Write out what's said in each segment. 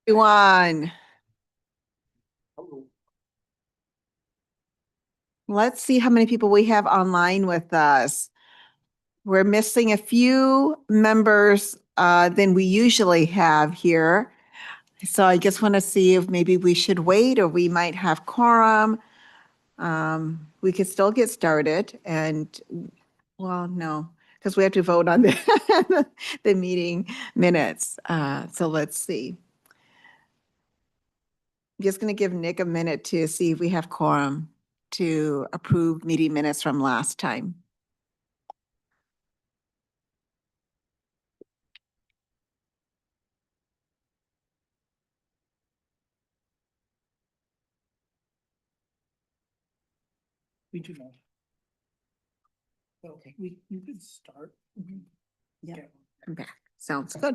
Everyone, let's see how many people we have online with us. We're missing a few members than we usually have here. So I just want to see if maybe we should wait or we might have quorum. We could still get started and, well, no, because we have to vote on the meeting minutes. So let's see. I'm just going to give Nick a minute to see if we have quorum to approve meeting minutes from last time. We do not. Okay, you could start. Yeah. I'm back. Sounds good.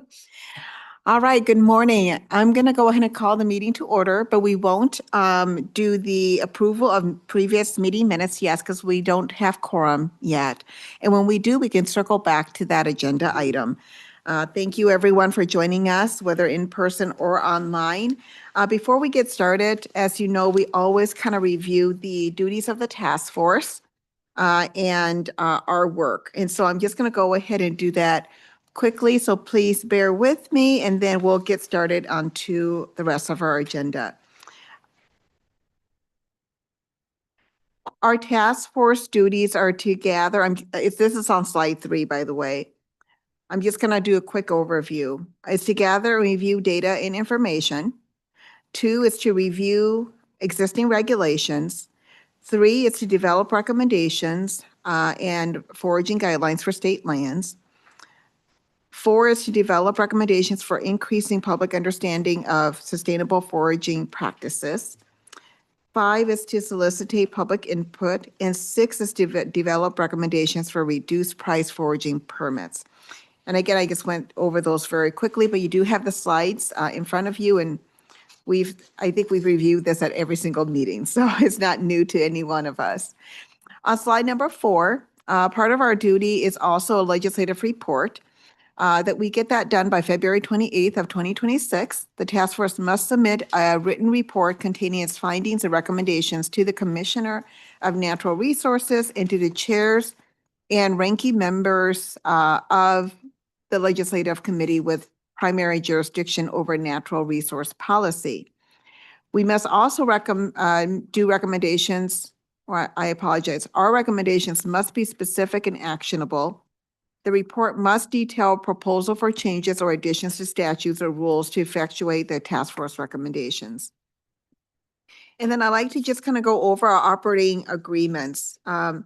All right, good morning. I'm going to go ahead and call the meeting to order, but we won't do the approval of previous meeting minutes yet because we don't have quorum yet. And when we do, we can circle back to that agenda item. Thank you, everyone, for joining us, whether in person or online. Before we get started, as you know, we always kind of review the duties of the task force and our work. And so I'm just going to go ahead and do that quickly. So please bear with me, and then we'll get started onto the rest of our agenda. Our task force duties are to gather, this is on slide 3, by the way. I'm just going to do a quick overview. It's to gather and review data and information. 2 is to review existing regulations. 3 is to develop recommendations and foraging guidelines for state lands. 4 is to develop recommendations for increasing public understanding of sustainable foraging practices. 5 is to solicitate public input, and 6 is to develop recommendations for reduced price foraging permits. And again, I just went over those very quickly, but you do have the slides in front of you, and I think we've reviewed this at every single meeting, so it's not new to any one of us. On slide number 4, part of our duty is also a legislative report. That we get that done by February 28th of 2026. The task force must submit a written report containing its findings and recommendations to the Commissioner of Natural Resources and to the chairs and ranking members of the Legislative Committee with primary jurisdiction over natural resource policy. We must also do recommendations, or I apologize, our recommendations must be specific and actionable. The report must detail proposal for changes or additions to statutes or rules to effectuate the task force recommendations. And then I like to just kind of go over our operating agreements. All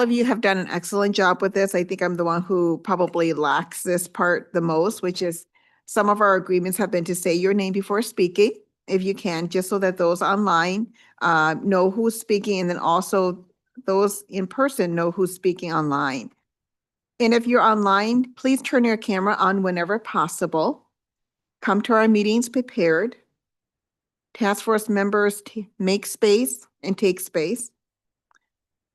of you have done an excellent job with this. I think I'm the one who probably lacks this part the most, which is some of our agreements have been to say your name before speaking, if you can, just so that those online know who's speaking, and then also those in person know who's speaking online. And if you're online, please turn your camera on whenever possible. Come to our meetings prepared. Task force members make space and take space.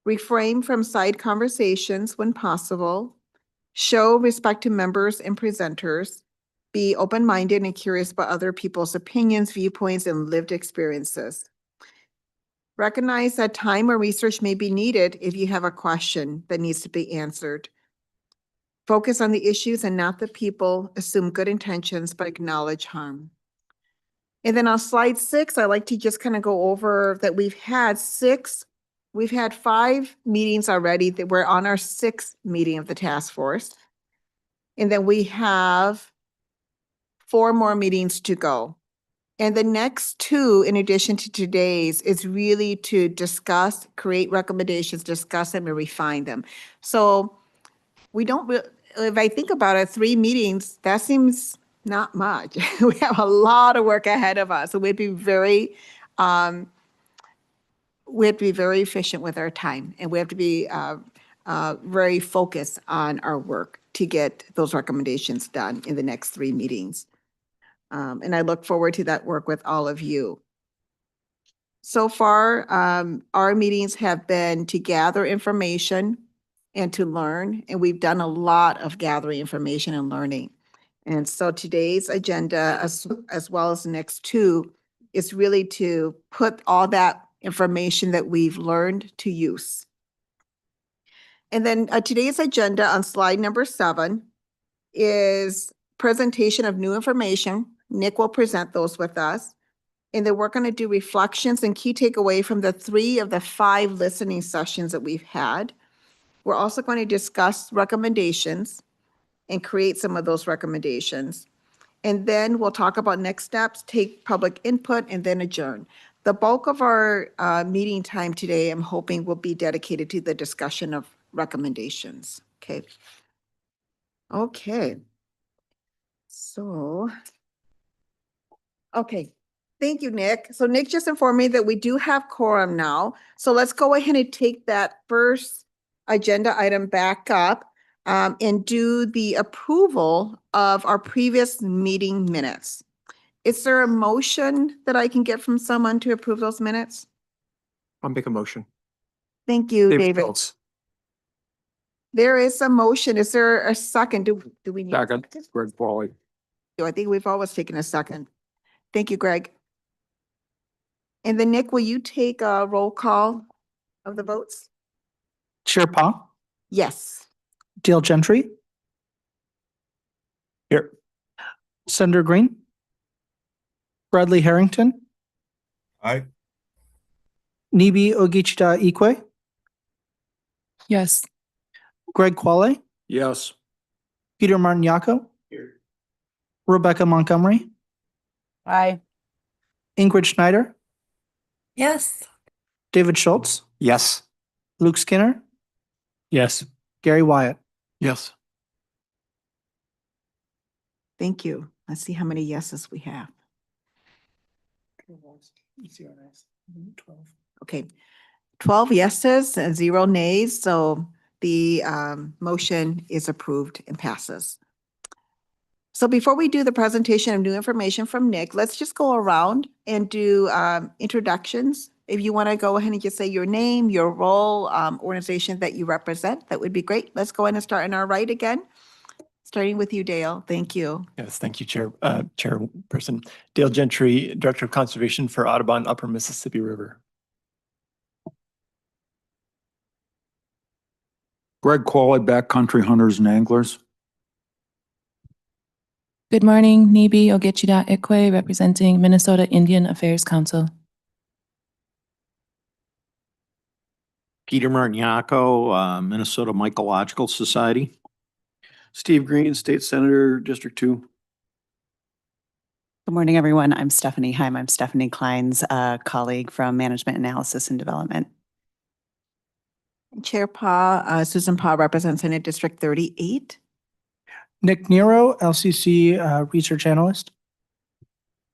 Refrain from side conversations when possible. Show respect to members and presenters. Be open-minded and curious about other people's opinions, viewpoints, and lived experiences. Recognize that time or research may be needed if you have a question that needs to be answered. Focus on the issues and not the people. Assume good intentions, but acknowledge harm. And then on slide 6, I like to just kind of go over that we've had 5 meetings already, that we're on our 6th meeting of the task force. And then we have 4 more meetings to go. And the next 2, in addition to today's, is really to discuss, create recommendations, discuss them, and refine them. So we don't, if I think about it, 3 meetings, that seems not much. We have a lot of work ahead of us. So we have to be very efficient with our time, and we have to be very focused on our work to get those recommendations done in the next 3 meetings. And I look forward to that work with all of you. So far, our meetings have been to gather information and to learn, and we've done a lot of gathering information and learning. And so today's agenda, as well as the next two, is really to put all that information that we've learned to use. And then today's agenda on slide number 7 is presentation of new information. Nick will present those with us. And then we're going to do reflections and key takeaway from the 3 of the 5 listening sessions that we've had. We're also going to discuss recommendations and create some of those recommendations. And then we'll talk about next steps, take public input, and then adjourn. The bulk of our meeting time today, I'm hoping, will be dedicated to the discussion of recommendations. Okay. Okay. So, okay. Thank you, Nick. So Nick just informed me that we do have quorum now. So let's go ahead and take that first agenda item back up and do the approval of our previous meeting minutes. Is there a motion that I can get from someone to approve those minutes? I'll make a motion. Thank you, David. Schultz. There is a motion. Is there a second? Do we need? a Second, Greg Pauly. I think we've always taken a second. Thank you, Greg. And then Nick, will you take a roll call of the votes? Chair Pa, Yes. Dale Gentry, Here. Senator Green, Bradley Harrington, Aye. Nibi Ogichita Ikwe, Yes. Greg Quale, Yes. Peter Martiniaco, Here. Rebecca Montgomery, Aye. Ingrid Schneider, Yes. David Schultz, Yes. Luke Skinner, Yes. Gary Wyatt. Yes. Thank you. Let's see how many yeses we have. 12. Okay. 12 yeses and 0 nays. So the motion is approved and passes. So before we do the presentation of new information from Nick, let's just go around and do introductions. If you want to go ahead and just say your name, your role, organization that you represent, that would be great. Let's go ahead and start on our right again. Starting with you, Dale. Thank you. Yes, thank you, Chairperson. Dale Gentry, Director of Conservation for Audubon Upper Mississippi River. Greg Qualley, Backcountry Hunters and Anglers. Good morning, Nibi Ogechida Ikwe, representing Minnesota Indian Affairs Council. Peter Martiniaco, Minnesota Mycological Society. Steve Green, State Senator, District 2. Good morning, everyone. I'm Stephanie Heim. I'm Stephanie Klein's colleague from Management Analysis and Development. Chair Pa, Susan Pa represents Senate District 38. Nick Nero, LCC Research Analyst.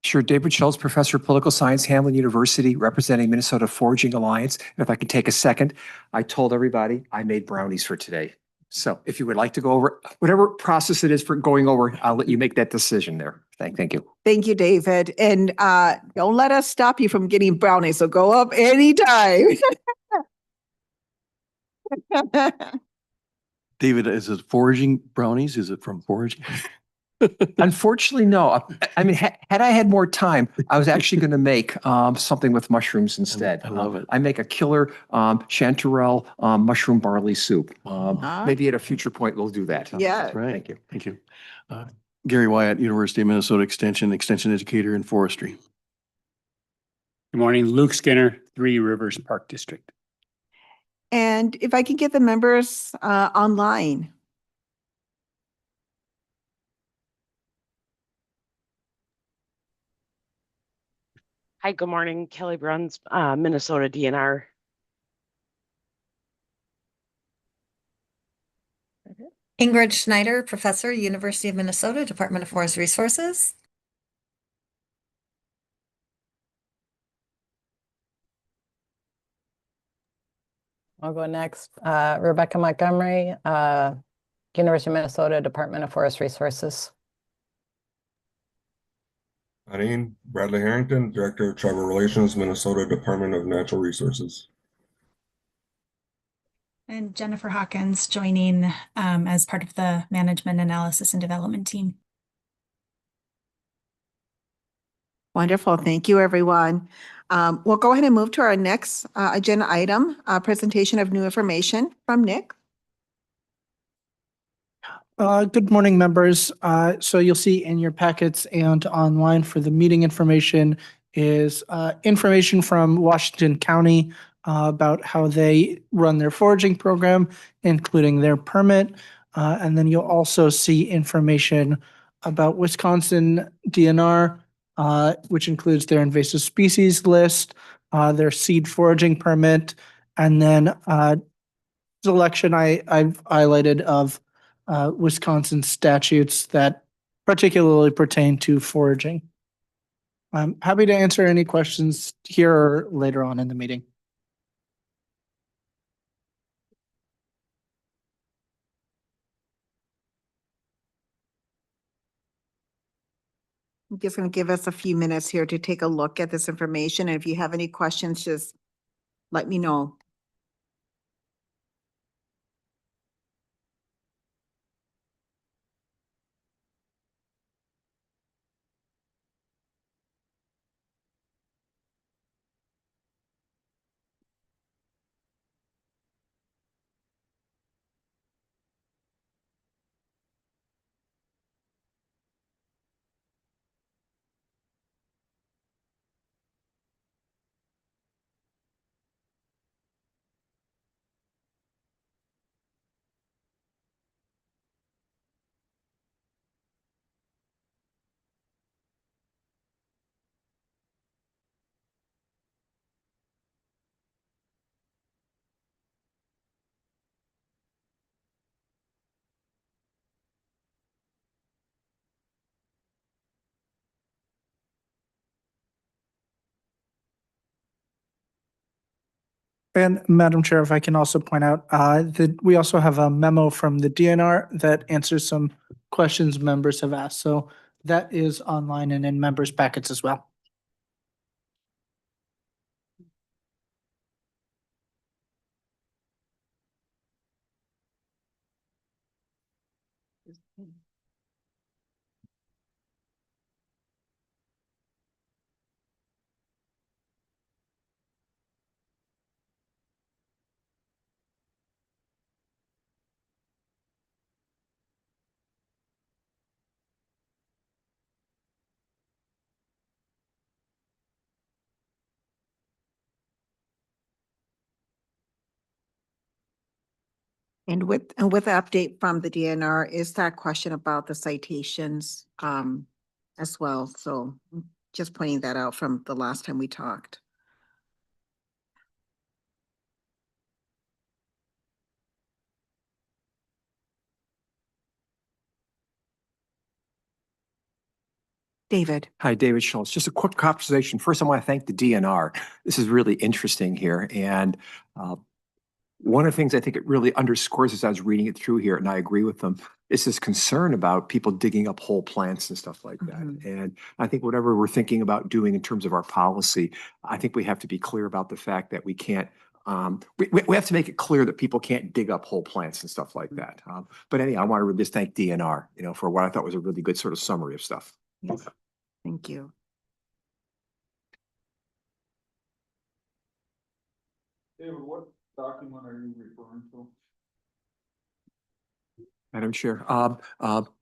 Sure, David Schultz, Professor of Political Science, Hamline University, representing Minnesota Foraging Alliance. And if I could take a second, I told everybody I made brownies for today. So if you would like to go over whatever process it is for going over, I'll let you make that decision there. Thank you. Thank you, David. And don't let us stop you from getting brownies. So go up anytime. David, is it foraging brownies? Is it from foraging? Unfortunately, no. I mean, had I had more time, I was actually going to make something with mushrooms instead. I love it. I make a killer chanterelle mushroom barley soup. Maybe at a future point, we'll do that. Yeah. Right. Thank you. Thank you. Gary Wyatt, University of Minnesota Extension educator in forestry. Good morning, Luke Skinner, Three Rivers Park District. And if I can get the members online. Hi, good morning. Kelly Bruns, Minnesota DNR. Ingrid Schneider, Professor, University of Minnesota, Department of Forest Resources. I'll go next. Rebecca Montgomery, University of Minnesota, Department of Forest Resources. Bradley Harrington, Director of Tribal Relations, Minnesota Department of Natural Resources. And Jennifer Hawkins joining as part of the Management Analysis and Development team. Wonderful. Thank you, everyone. We'll go ahead and move to our next agenda item, presentation of new information from Nick. Good morning, members. So you'll see in your packets and online for the meeting information is information from Washington County about how they run their foraging program, including their permit. And then you'll also see information about Wisconsin DNR, which includes their invasive species list, their seed foraging permit, and then selection I've highlighted of Wisconsin statutes that particularly pertain to foraging. I'm happy to answer any questions here or later on in the meeting. I'm just going to give us a few minutes here to take a look at this information. And if you have any questions, just let me know. And Madam Chair, if I can also point out that we also have a memo from the DNR that answers some questions members have asked. So that is online and in members' packets as well. And with the update from the DNR is that question about the citations as well. So just pointing that out from the last time we talked. David. Hi, David Schultz. Just a quick conversation. First, I want to thank the DNR. This is really interesting here. And one of the things I think it really underscores as I was reading it through here, and I agree with them, is this concern about people digging up whole plants and stuff like that. And I think whatever we're thinking about doing in terms of our policy, I think we have to be clear about the fact that we can't, we have to make it clear that people can't dig up whole plants and stuff like that. But anyhow, I want to really just thank DNR, for what I thought was a really good sort of summary of stuff. Yes. Thank you. David, what document are you referring to? Madam Chair,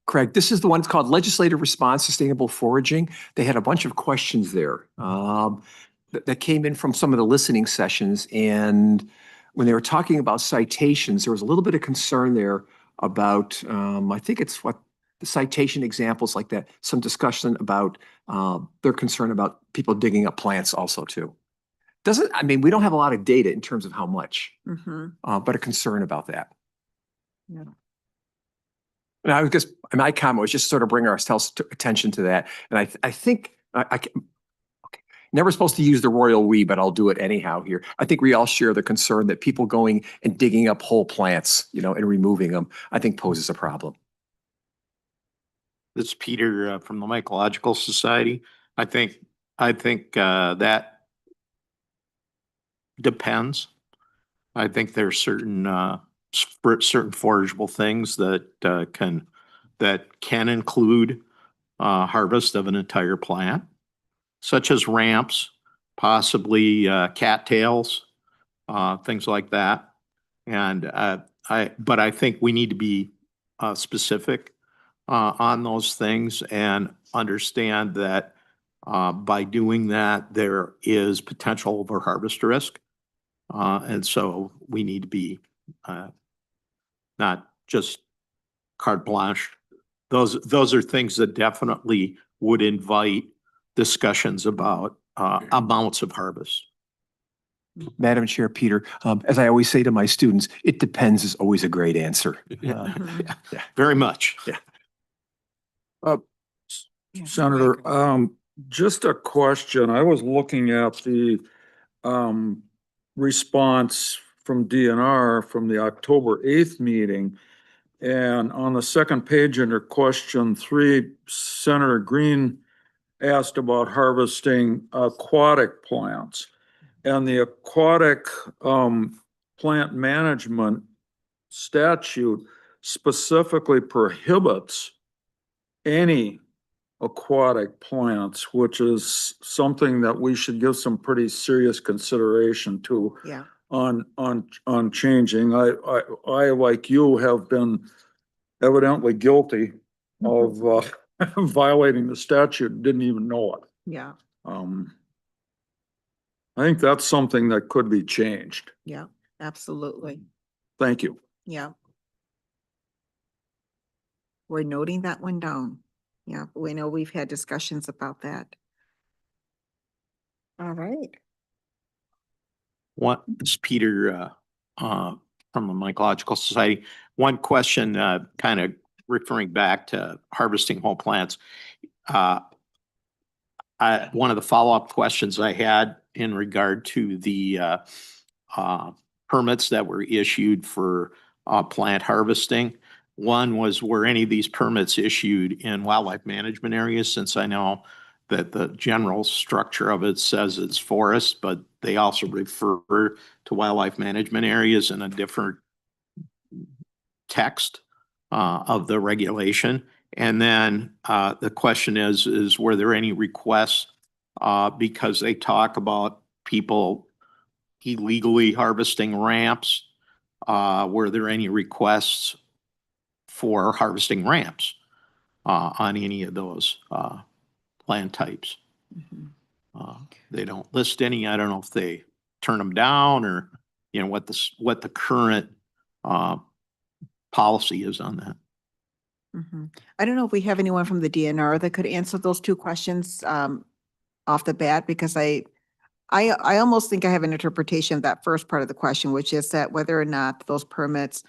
Craig, this is the one, it's called Legislative Response Sustainable Foraging. They had a bunch of questions there that came in from some of the listening sessions. And when they were talking about citations, there was a little bit of concern there about, I think it's what the citation examples like that, some discussion about their concern about people digging up plants also too. We don't have a lot of data in terms of how much, but a concern about that. Yeah. And I was just, my comment was just sort of bring our attention to that. And I think okay, never supposed to use the royal we, but I'll do it anyhow here. I think we all share the concern that people going and digging up whole plants, and removing them, I think poses a problem. This is Peter from the Mycological Society. I think that depends. I think there's certain forageable things that can include harvest of an entire plant. such as ramps, possibly cattails, things like that. And but I think we need to be specific on those things and understand that by doing that, there is potential over harvest risk. And so we need to be not just carte blanche. Those are things that definitely would invite discussions about amounts of harvest. Madam Chair, Peter, as I always say to my students, it depends is always a great answer. Very much. Uh, Senator, just a question. I was looking at the response from DNR from the October 8th meeting. And on the second page under question 3, Senator Green asked about harvesting aquatic plants. And the aquatic plant management statute specifically prohibits any aquatic plants, which is something that we should give some pretty serious consideration to. Yeah. On changing. I like you have been evidently guilty of violating the statute, didn't even know it. Yeah. I think that's something that could be changed. Yeah, absolutely. Thank you. Yeah. We're noting that one down. Yeah, we know we've had discussions about that. All right. What is Peter from the Mycological Society? One question, kind of referring back to harvesting whole plants. One of the follow-up questions I had in regard to the permits that were issued for plant harvesting. One was, were any of these permits issued in wildlife management areas? Since I know that the general structure of it says it's forest, but they also refer to wildlife management areas in a different text of the regulation. And then the question is were there any requests because they talk about people illegally harvesting ramps? Were there any requests for harvesting ramps on any of those plant types? They don't list any. I don't know if they turn them down or, you know, what the current policy is on that. I don't know if we have anyone from the DNR that could answer those two questions off the bat, because I almost think I have an interpretation of that first part of the question, which is that whether or not those permits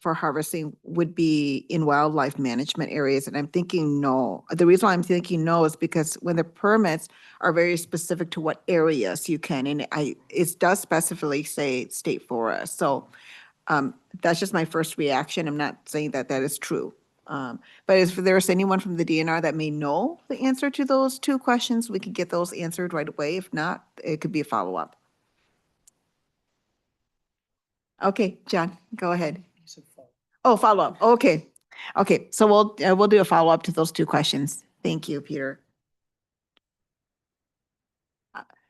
for harvesting would be in wildlife management areas. And I'm thinking no. The reason why I'm thinking no is because when the permits are very specific to what areas you can, and it does specifically say state forest. So that's just my first reaction. I'm not saying that that is true. But if there's anyone from the DNR that may know the answer to those two questions, we could get those answered right away. If not, it could be a follow-up. Okay, John, go ahead. Oh, follow-up. Okay. Okay, so we'll do a follow-up to those two questions. Thank you, Peter.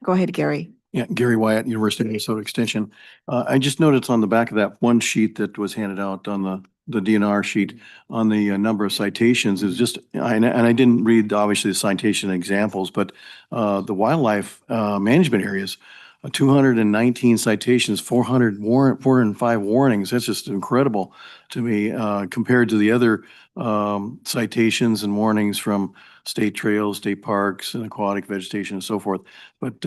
Go ahead, Gary. Yeah, Gary Wyatt, University of Minnesota Extension. I just noticed on the back of that one sheet that was handed out on the DNR sheet on the number of citations is just, and I didn't read obviously the citation examples, but the wildlife management areas, 219 citations, 405 warnings. That's just incredible to me compared to the other citations and warnings from state trails, state parks, and aquatic vegetation and so forth. But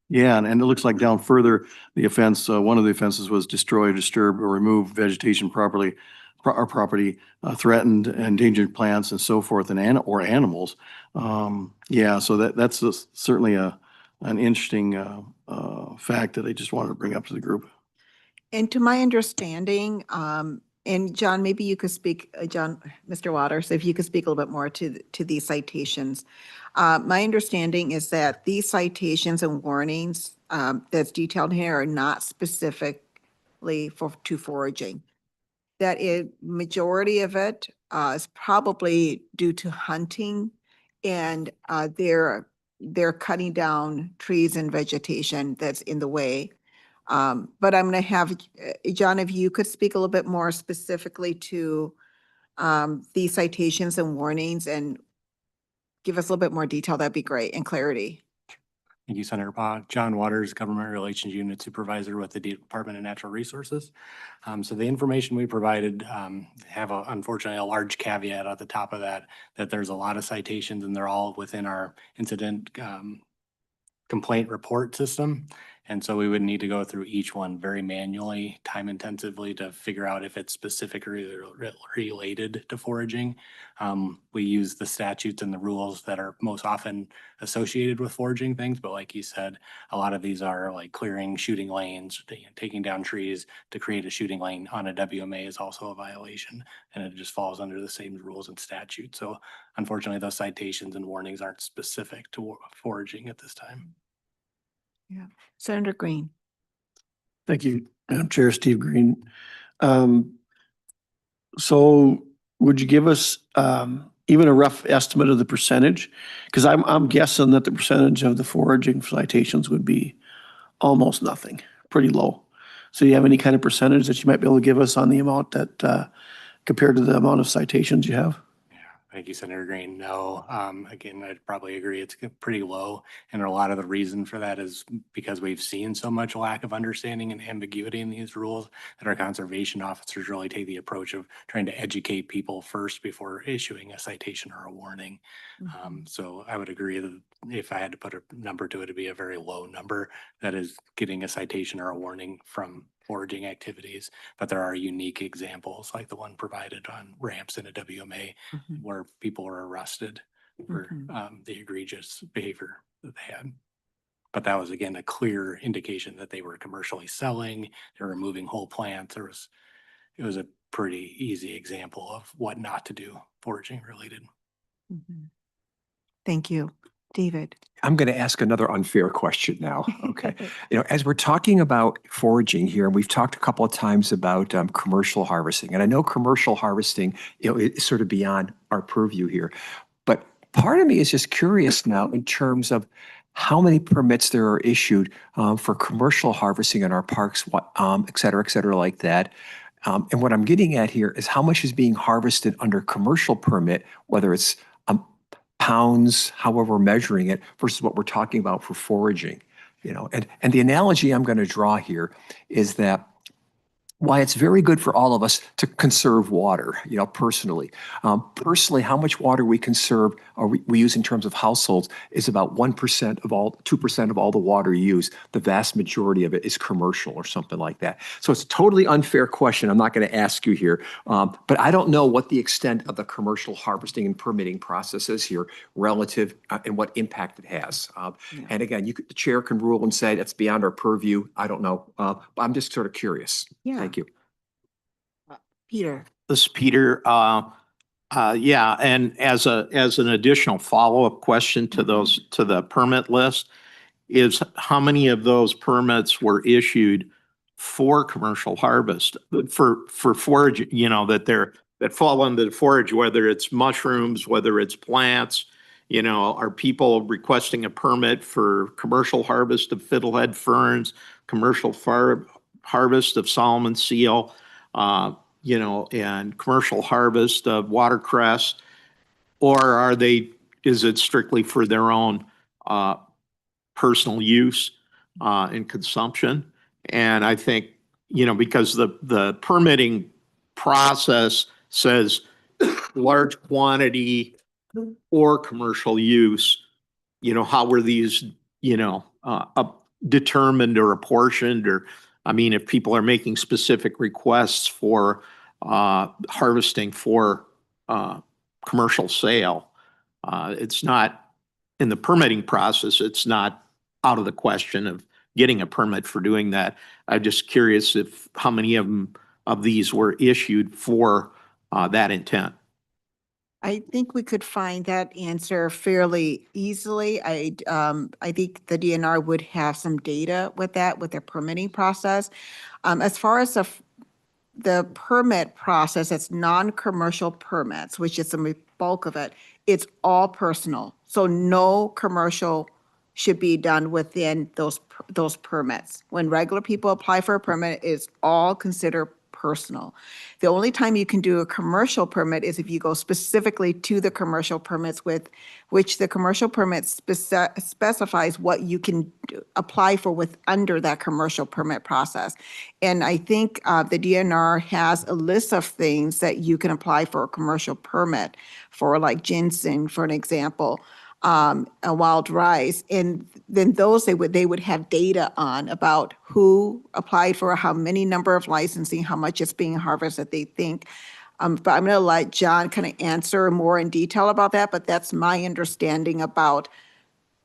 yeah, and it looks like down further, the offense, one of the offenses was destroy, disturb, or remove vegetation property, threatened, endangered plants, and so forth, or animals. Yeah, so that's certainly an interesting fact that I just wanted to bring up to the group. And to my understanding, and John, maybe you could speak, Mr. Waters, if you could speak a little bit more to these citations. My understanding is that these citations and warnings that's detailed here are not specifically to foraging. That majority of it is probably due to hunting, and they're they're cutting down trees and vegetation that's in the way. But I'm gonna have, John, if you could speak a little bit more specifically to these citations and warnings and give us a little bit more detail, that'd be great, and clarity. Thank you, Senator. John Waters, Government Relations Unit Supervisor with the Department of Natural Resources. So the information we provided have unfortunately a large caveat at the top of that, that there's a lot of citations and they're all within our incident complaint report system. And so we would need to go through each one very manually, time intensively to figure out if it's specifically related to foraging. We use the statutes and the rules that are most often associated with foraging things. But like you said, a lot of these are like clearing shooting lanes, taking down trees to create a shooting lane on a WMA is also a violation. And it just falls under the same rules and statutes. So unfortunately, those citations and warnings aren't specific to foraging at this time. Yeah. Senator Green. Thank you, Madam Chair. Steve Green. So would you give us even a rough estimate of the percentage? Because I'm guessing that the percentage of the foraging citations would be almost nothing, pretty low. So do you have any kind of percentage that you might be able to give us on the amount that compared to the amount of citations you have? Thank you, Senator Green. No, again, I'd probably agree it's pretty low. And a lot of the reason for that is because we've seen so much lack of understanding and ambiguity in these rules that our conservation officers really take the approach of trying to educate people first before issuing a citation or a warning. So I would agree that if I had to put a number to it, it'd be a very low number that is getting a citation or a warning from foraging activities, but there are unique examples like the one provided on ramps in a WMA where people were arrested for the egregious behavior that they had. But that was, again, a clear indication that they were commercially selling, they were removing whole plants. It was a pretty easy example of what not to do foraging related. Thank you. David. I'm going to ask another unfair question now. Okay. As we're talking about foraging here, we've talked a couple of times about commercial harvesting, and I know commercial harvesting, is sort of beyond our purview here, but part of me is just curious now in terms of how many permits there are issued for commercial harvesting in our parks, et cetera, like that. And what I'm getting at here is how much is being harvested under commercial permit, whether it's pounds, however we're measuring it, versus what we're talking about for foraging. And the analogy I'm going to draw here is that why it's very good for all of us to conserve water, personally. Personally, how much water we conserve or we use in terms of households is about 1% of all, 2% of all the water used. The vast majority of it is commercial or something like that. So it's a totally unfair question. I'm not going to ask you here, but I don't know what the extent of the commercial harvesting and permitting process is here relative and what impact it has. And again, the chair can rule and say that's beyond our purview. I don't know, but I'm just sort of curious. Yeah. Thank you. Peter. This is Peter. Yeah, and as an additional follow-up question to the permit list is how many of those permits were issued for commercial harvest, for forage, that fall under the forage, whether it's mushrooms, whether it's plants, are people requesting a permit for commercial harvest of fiddlehead ferns, commercial harvest of Solomon seal, and commercial harvest of watercress, or is it strictly for their own personal use and consumption? And I think, because the permitting process says large quantity or commercial use, how were these, determined or apportioned, or, if people are making specific requests for harvesting for commercial sale, it's not in the permitting process, it's not out of the question of getting a permit for doing that. I'm just curious how many of these were issued for that intent. I think we could find that answer fairly easily. I think the DNR would have some data with that, with their permitting process. As far as the permit process, it's non-commercial permits, which is the bulk of it, it's all personal. So no commercial should be done within those permits. When regular people apply for a permit, it's all considered personal. The only time you can do a commercial permit is if you go specifically to the commercial permits with which the commercial permit specifies what you can apply for with under that commercial permit process. And I think the DNR has a list of things that you can apply for a commercial permit for, like ginseng, for an example, a wild rice. And then those they would have data on about who applied for how many number of licensing, how much is being harvested, they think. But I'm going to let John kind of answer more in detail about that. But that's my understanding about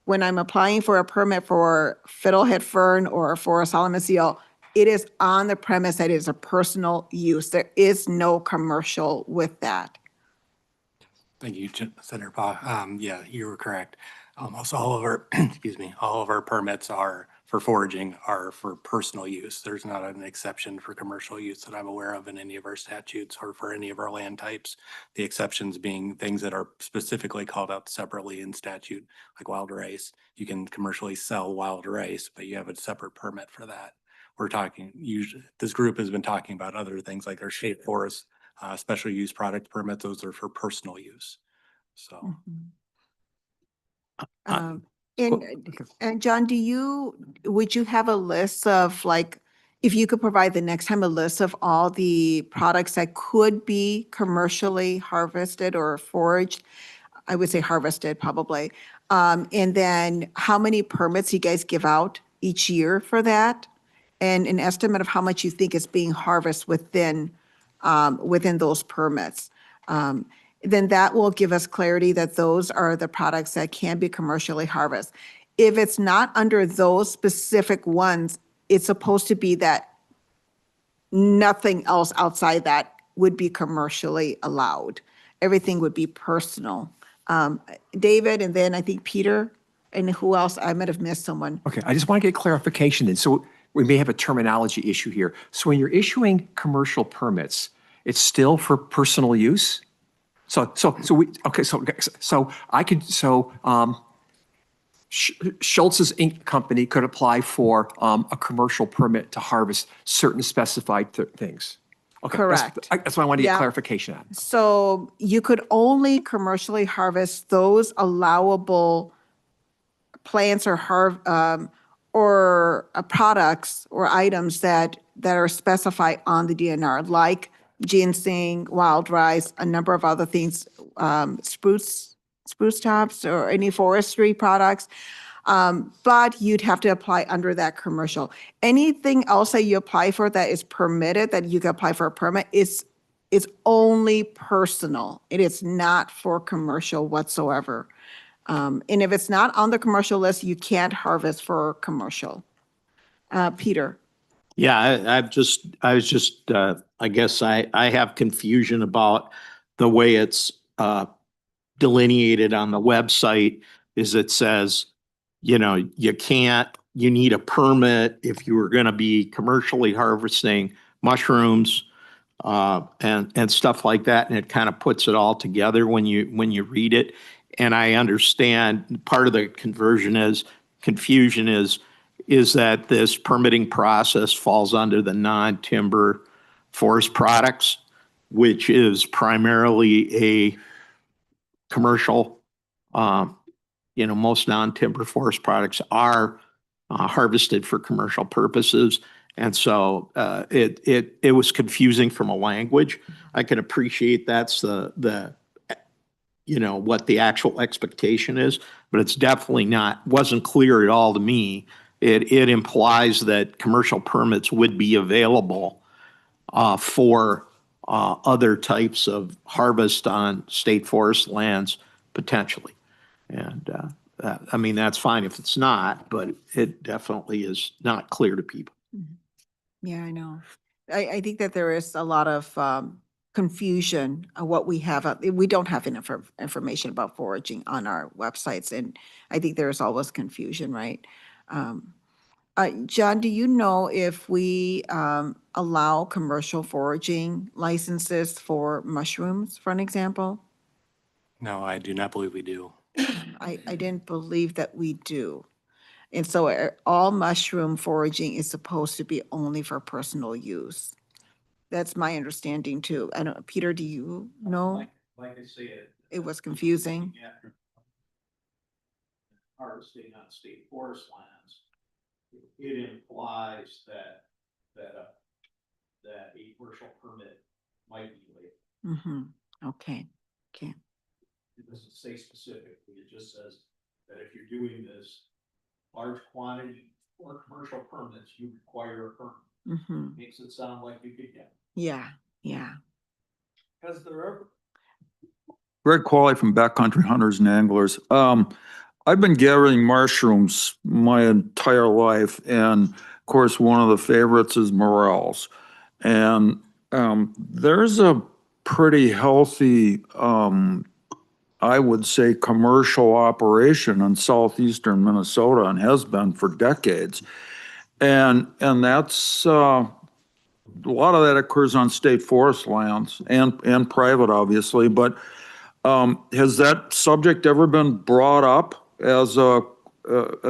when I'm applying for a permit for fiddlehead fern or for a Solomon seal, it is on the premise that it is a personal use. There is no commercial with that. Thank you, Senator Pa. Yeah, you were correct. Almost all of our, excuse me, all of our permits are for foraging are for personal use. There's not an exception for commercial use that I'm aware of in any of our statutes or for any of our land types. The exceptions being things that are specifically called out separately in statute, like wild rice. You can commercially sell wild rice, but you have a separate permit for that. We're talking, usually, this group has been talking about other things like our state forest, special use product permits. Those are for personal use. So. And John, would you have a list of, like, if you could provide the next time a list of all the products that could be commercially harvested or foraged? I would say harvested probably. And then how many permits you guys give out each year for that? And an estimate of how much you think is being harvested within those permits. Then that will give us clarity that those are the products that can be commercially harvested. If it's not under those specific ones, it's supposed to be that nothing else outside that would be commercially allowed. Everything would be personal. David, and then I think Peter, and who else? I might have missed someone. Okay, I just want to get clarification then. So we may have a terminology issue here. So when you're issuing commercial permits, it's still for personal use? So Schultz's Inc. company could apply for a commercial permit to harvest certain specified things. Okay, Correct. That's what I wanted to get Yeah. clarification on. So you could only commercially harvest those allowable plants or products or items that are specified on the DNR, like ginseng, wild rice, a number of other things, spruce tops or any forestry products. But you'd have to apply under that commercial. Anything else that you apply for that is permitted, that you can apply for a permit, is only personal. It is not for commercial whatsoever. And if it's not on the commercial list, you can't harvest for commercial. Peter. Yeah, I guess I have confusion about the way it's delineated on the website. Is it says, you need a permit if you were going to be commercially harvesting mushrooms and stuff like that. And it kind of puts it all together when you read it. And I understand part of the confusion is that this permitting process falls under the non-timber forest products, which is primarily a commercial. Most non-timber forest products are harvested for commercial purposes. And so it was confusing from a language. I can appreciate that's what the actual expectation is, but it's definitely wasn't clear at all to me. It implies that commercial permits would be available for other types of harvest on state forest lands potentially. And that's fine if it's not, but it definitely is not clear to people. Yeah, I know. I think that there is a lot of confusion on what we have. We don't have enough information about foraging on our websites, and I think there is always confusion, right? John, do you know if we allow commercial foraging licenses for mushrooms, for an example? No, I do not believe we do. I didn't believe that we do. And so all mushroom foraging is supposed to be only for personal use. That's my understanding too. I don't, Peter, do you know? Like I say, It was confusing. Harvesting on state forest lands, it implies that a commercial permit might be waived. Mm-hmm. Okay, okay. It doesn't say specifically, it just says that if you're doing this large quantity or commercial permits, you require a permit. Mm-hmm. Makes it sound like you could get. Yeah, yeah. Because there are. Greg Qualley from Backcountry Hunters and Anglers. I've been gathering mushrooms my entire life, and of course, one of the favorites is morels. And there's a pretty healthy, I would say, commercial operation in southeastern Minnesota and has been for decades. And that's a lot of that occurs on state forest lands and private, obviously. But has that subject ever been brought up as a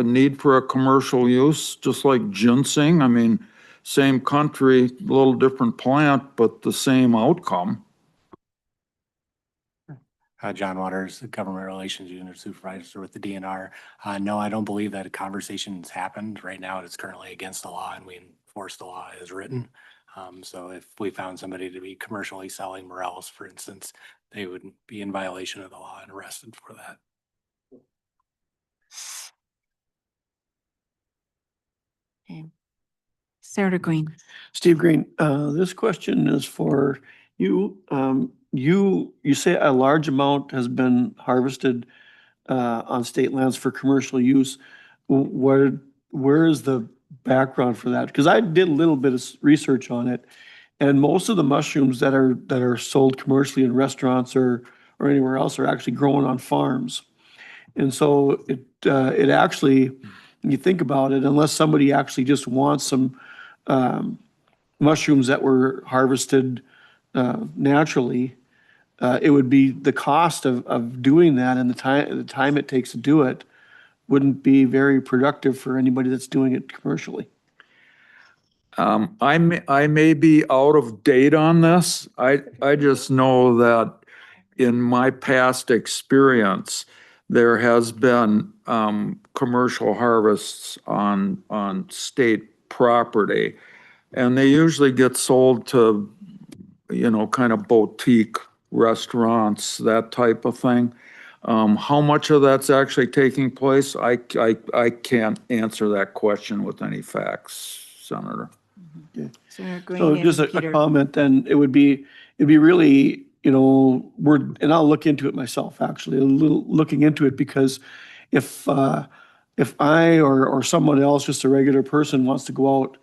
need for a commercial use, just like ginseng? I mean, same country, a little different plant, but the same outcome. John Waters, the Government Relations Unit Supervisor with the DNR. No, I don't believe that a conversation has happened. Right now, it's currently against the law and we enforce the law as written. So if we found somebody to be commercially selling morels, for instance, they would be in violation of the law and arrested for that. Okay. Senator Green. Steve Green, this question is for you. You say a large amount has been harvested on state lands for commercial use. Where is the background for that? Because I did a little bit of research on it, and most of the mushrooms that are sold commercially in restaurants or anywhere else are actually grown on farms. And so it actually, when you think about it, unless somebody actually just wants some mushrooms that were harvested naturally, it would be the cost of doing that and the time it takes to do it wouldn't be very productive for anybody that's doing it commercially. I may be out of date on this. I just know that in my past experience, there has been commercial harvests on state property, and they usually get sold to, kind of boutique restaurants, that type of thing. How much of that's actually taking place, I can't answer that question with any facts, Senator. Senator Green So and just a Peter. comment, then it'd be really, and I'll look into it myself, actually, a little looking into it, because if I or someone else, just a regular person, wants to go out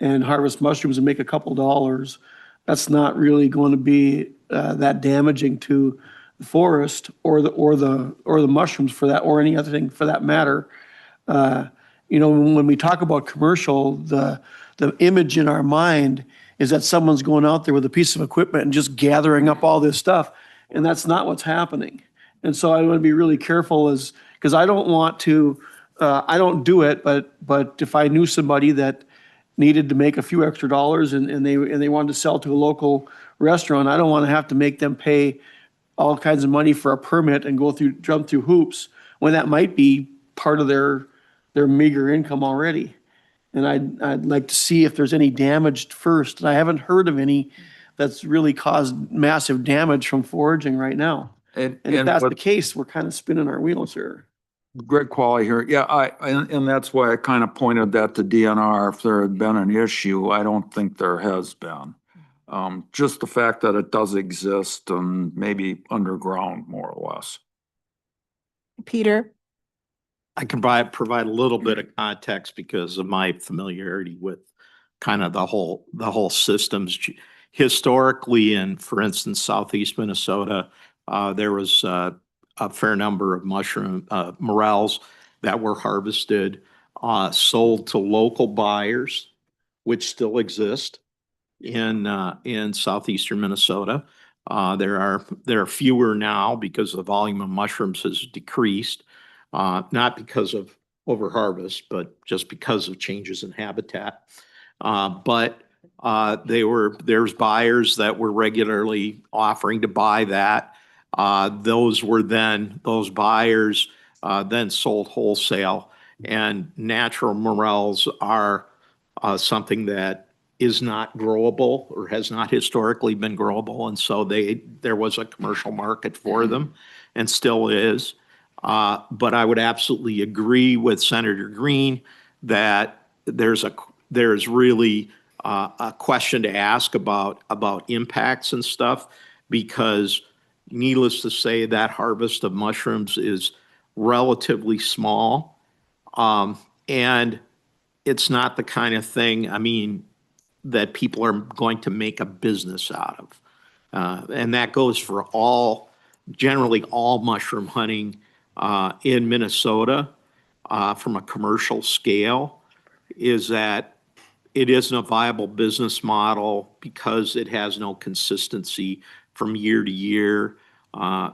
and harvest mushrooms and make a couple dollars, that's not really going to be that damaging to the forest or the mushrooms for that, or any other thing for that matter. When we talk about commercial, the image in our mind is that someone's going out there with a piece of equipment and just gathering up all this stuff, and that's not what's happening. And so I want to be really careful, because I don't want to, I don't do it, but if I knew somebody that needed to make a few extra dollars and they wanted to sell to a local restaurant, I don't want to have to make them pay all kinds of money for a permit and jump through hoops when that might be part of their meager income already. And I'd like to see if there's any damage first. And I haven't heard of any that's really caused massive damage from foraging right now. And if that's the case, we're kind of spinning our wheels here. Greg Qualley here. Yeah, and that's why I kind of pointed that to DNR. If there had been an issue, I don't think there has been. Just the fact that it does exist and maybe underground, more or less. Peter. I can provide a little bit of context because of my familiarity with kind of the whole systems. Historically, in, for instance, southeast Minnesota, there was a fair number of morels that were harvested sold to local buyers, which still exist in southeastern Minnesota. There are fewer now because the volume of mushrooms has decreased, not because of overharvest, but just because of changes in habitat. But there's buyers that were regularly offering to buy that. Those buyers then sold wholesale, and natural morels are something that is not growable or has not historically been growable. And so there was a commercial market for them and still is. But I would absolutely agree with Senator Green that there's really a question to ask about impacts and stuff, because needless to say, that harvest of mushrooms is relatively small. And it's not the kind of thing, I mean, that people are going to make a business out of. And that goes for generally all mushroom hunting in Minnesota from a commercial scale, is that it isn't a viable business model because it has no consistency from year to year.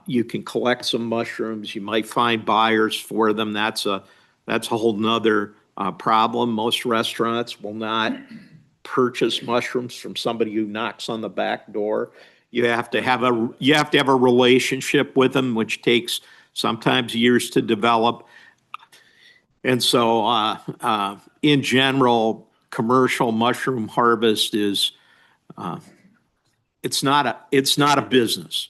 You can collect some mushrooms, you might find buyers for them. That's a whole nother problem. Most restaurants will not purchase mushrooms from somebody who knocks on the back door. You have to have a relationship with them, which takes sometimes years to develop. And so, in general, commercial mushroom harvest is it's not a business.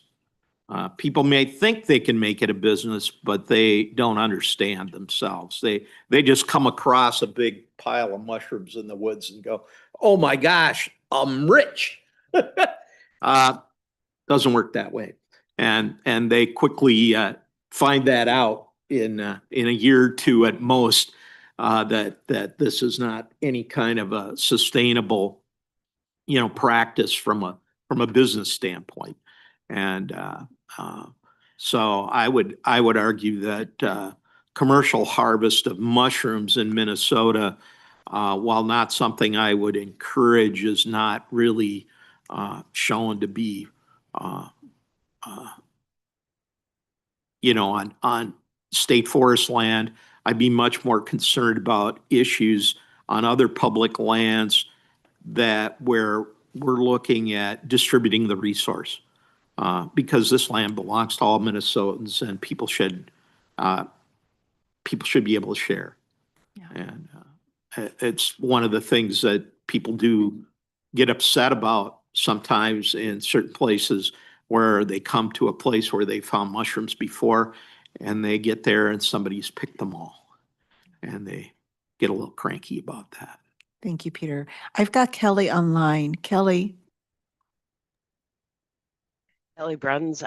People may think they can make it a business, but they don't understand themselves. They just come across a big pile of mushrooms in the woods and go, "Oh my gosh, I'm rich." Doesn't work that way, and they quickly find that out in a year or two at most, that this is not any kind of a sustainable, practice from a business standpoint. And so I would argue that commercial harvest of mushrooms in Minnesota, while not something I would encourage, is not really shown to be on state forest land. I'd be much more concerned about issues on other public lands where we're looking at distributing the resource, because this land belongs to all Minnesotans, and people should be able to share. Yeah. And it's one of the things that people do get upset about sometimes in certain places, where they come to a place where they found mushrooms before, and they get there and somebody's picked them all, and they get a little cranky about that. Thank you, Peter. I've got Kelly online. Kelly. Kelly Bruns,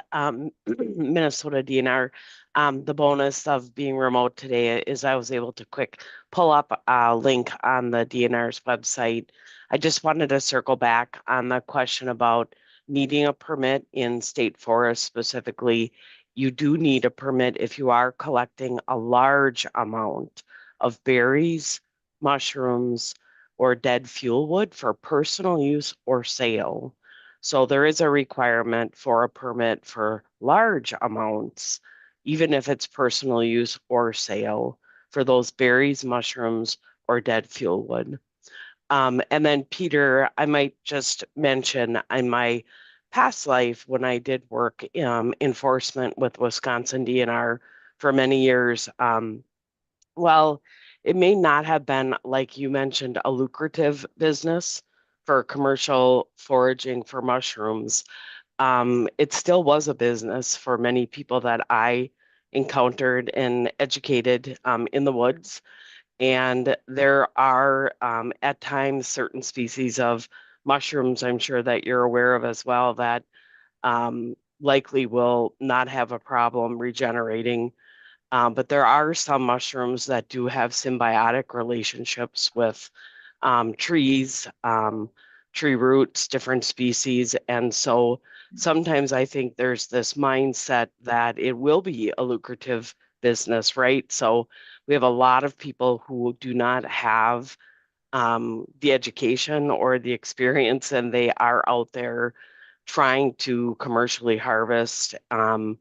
Minnesota DNR. The bonus of being remote today is I was able to quick pull up a link on the DNR's website. I just wanted to circle back on the question about needing a permit in state forest specifically. You do need a permit if you are collecting a large amount of berries, mushrooms, or dead fuel wood for personal use or sale. So there is a requirement for a permit for large amounts, even if it's personal use or sale, for those berries, mushrooms, or dead fuel wood. And then Peter, I might just mention in my past life, when I did work enforcement with Wisconsin DNR for many years, well, it may not have been, like you mentioned, a lucrative business for commercial foraging for mushrooms. It still was a business for many people that I encountered and educated in the woods. And there are at times certain species of mushrooms, I'm sure that you're aware of as well, that likely will not have a problem regenerating. But there are some mushrooms that do have symbiotic relationships with trees, tree roots, different species. And so sometimes I think there's this mindset that it will be a lucrative business, right? So We have a lot of people who do not have the education or the experience, and they are out there trying to commercially harvest. And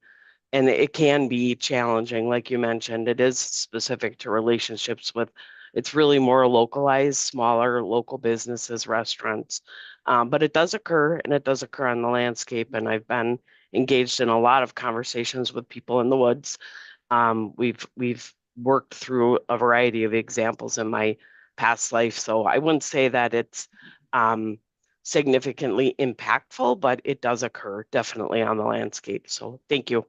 it can be challenging, like you mentioned. It is specific to relationships with, it's really more localized, smaller local businesses, restaurants. But it does occur, and it does occur on the landscape. And I've been engaged in a lot of conversations with people in the woods. We've worked through a variety of examples in my past life, so I wouldn't say that it's significantly impactful, but it does occur definitely on the landscape. So thank you.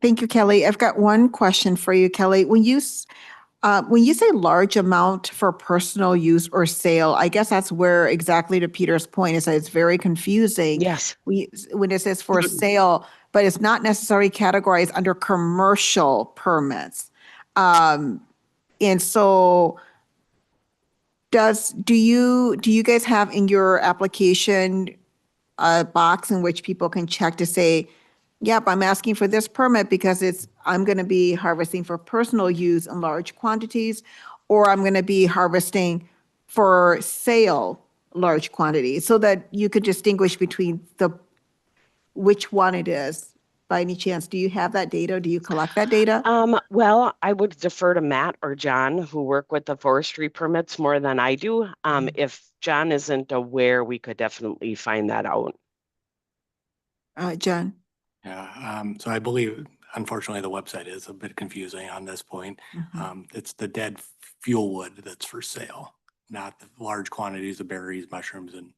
Thank you, Kelly. I've got one question for you, Kelly. When you say large amount for personal use or sale, I guess that's where exactly to Peter's point is that it's very confusing. Yes. When it says for sale, but it's not necessarily categorized under commercial permits. And so do you guys have in your application a box in which people can check to say, yep, I'm asking for this permit because I'm going to be harvesting for personal use in large quantities, or I'm going to be harvesting for sale large quantities, so that you could distinguish between which one it is. By any chance, do you have that data? Do you collect that data? Well, I would defer to Matt or John, who work with the forestry permits more than I do. If John isn't aware, we could definitely find that out. John? Yeah, so I believe, unfortunately, the website is a bit confusing on this point. It's the dead fuel wood that's for sale, not the large quantities of berries, mushrooms, and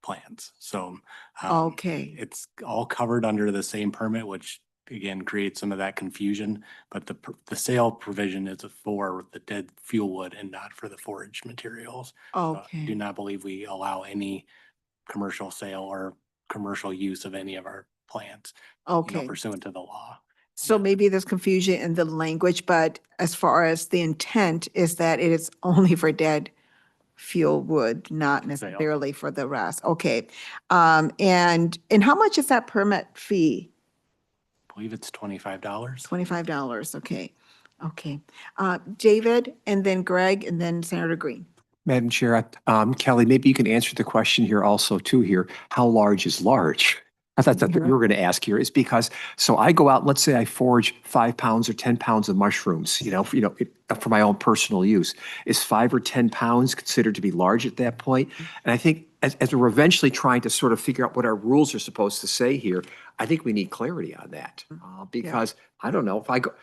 plants. So Okay. it's all covered under the same permit, which again creates some of that confusion. But the sale provision is for the dead fuel wood and not for the forage materials. So I do not believe we allow any commercial sale or commercial use of any of our plants, Okay. pursuant to the law. So maybe there's confusion in the language, but as far as the intent is that it is only for dead fuel wood, not necessarily for the rest. Okay. And how much is that permit fee? I believe it's $25. $25. Okay. Okay. David, and then Greg, and then Senator Green. Madam Chair, Kelly, maybe you can answer the question here also too here. How large is large? I thought that you were going to ask here is because, so I go out, let's say I forage 5 pounds or 10 pounds of mushrooms, for my own personal use. Is 5 or 10 pounds considered to be large at that point? And I think as we're eventually trying to sort of figure out what our rules are supposed to say here, I think we need clarity on that because I don't know if I go,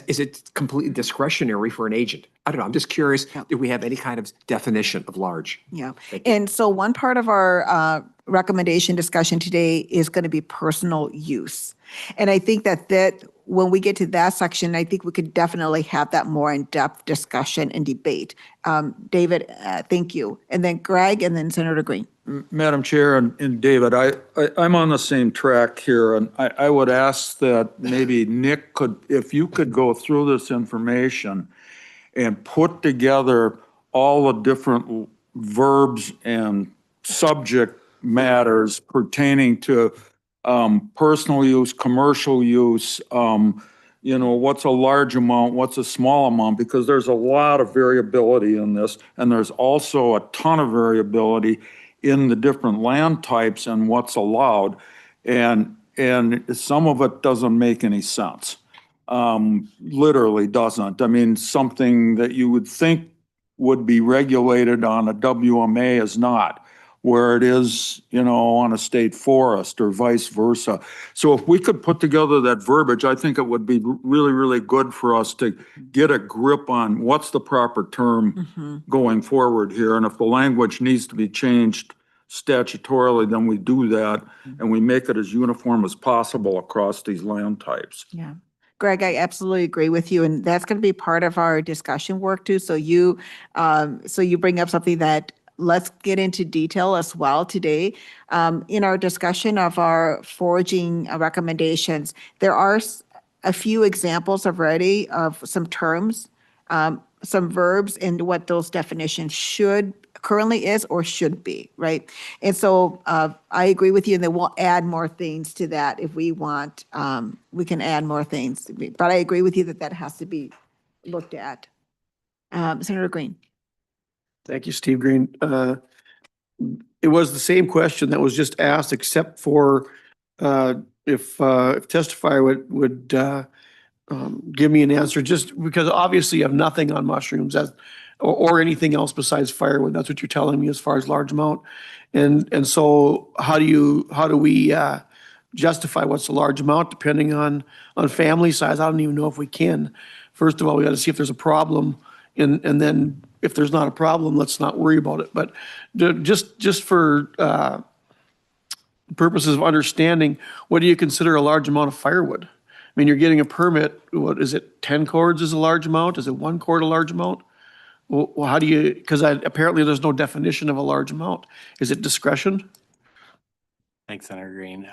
is it completely discretionary for an agent? I don't know. I'm just curious. Do we have any kind of definition of large? Yeah. And so one part of our recommendation discussion today is going to be personal use. And I think that when we get to that section, I think we could definitely have that more in-depth discussion and debate. David, thank you. And then Greg, and then Senator Green. Madam Chair and David, I'm on the same track here, and I would ask that maybe Nick if you could go through this information and put together all the different verbs and subject matters pertaining to personal use, commercial use, what's a large amount, what's a small amount, because there's a lot of variability in this, and there's also a ton of variability in the different land types and what's allowed, and some of it doesn't make any sense. Literally doesn't. I mean, something that you would think would be regulated on a WMA is not, where it is, on a state forest or vice versa. So if we could put together that verbiage, I think it would be really, really good for us to get a grip on what's the proper term going forward here. And if the language needs to be changed statutorily, then we do that and we make it as uniform as possible across these land types. Yeah. Greg, I absolutely agree with you, and that's going to be part of our discussion work too. So you bring up something that let's get into detail as well today. In our discussion of our foraging recommendations, there are a few examples already of some terms, some verbs, and what those definitions currently is or should be, right? And so I agree with you, and then we'll add more things to that if we want. We can add more things, but I agree with you that has to be looked at. Senator Green. Thank you, Steve Green. It was the same question that was just asked, except for if testifier would give me an answer, just because obviously you have nothing on mushrooms or anything else besides firewood. That's what you're telling me as far as large amount. And so how do we justify what's a large amount depending on family size? I don't even know if we can. First of all, we got to see if there's a problem, and then if there's not a problem, let's not worry about it. But just for purposes of understanding, what do you consider a large amount of firewood? I mean, you're getting a permit, what is it, 10 cords is a large amount? Is it 1 cord a large amount? Well, how do you, because apparently there's no definition of a large amount. Is it discretion? Thanks, Senator Green.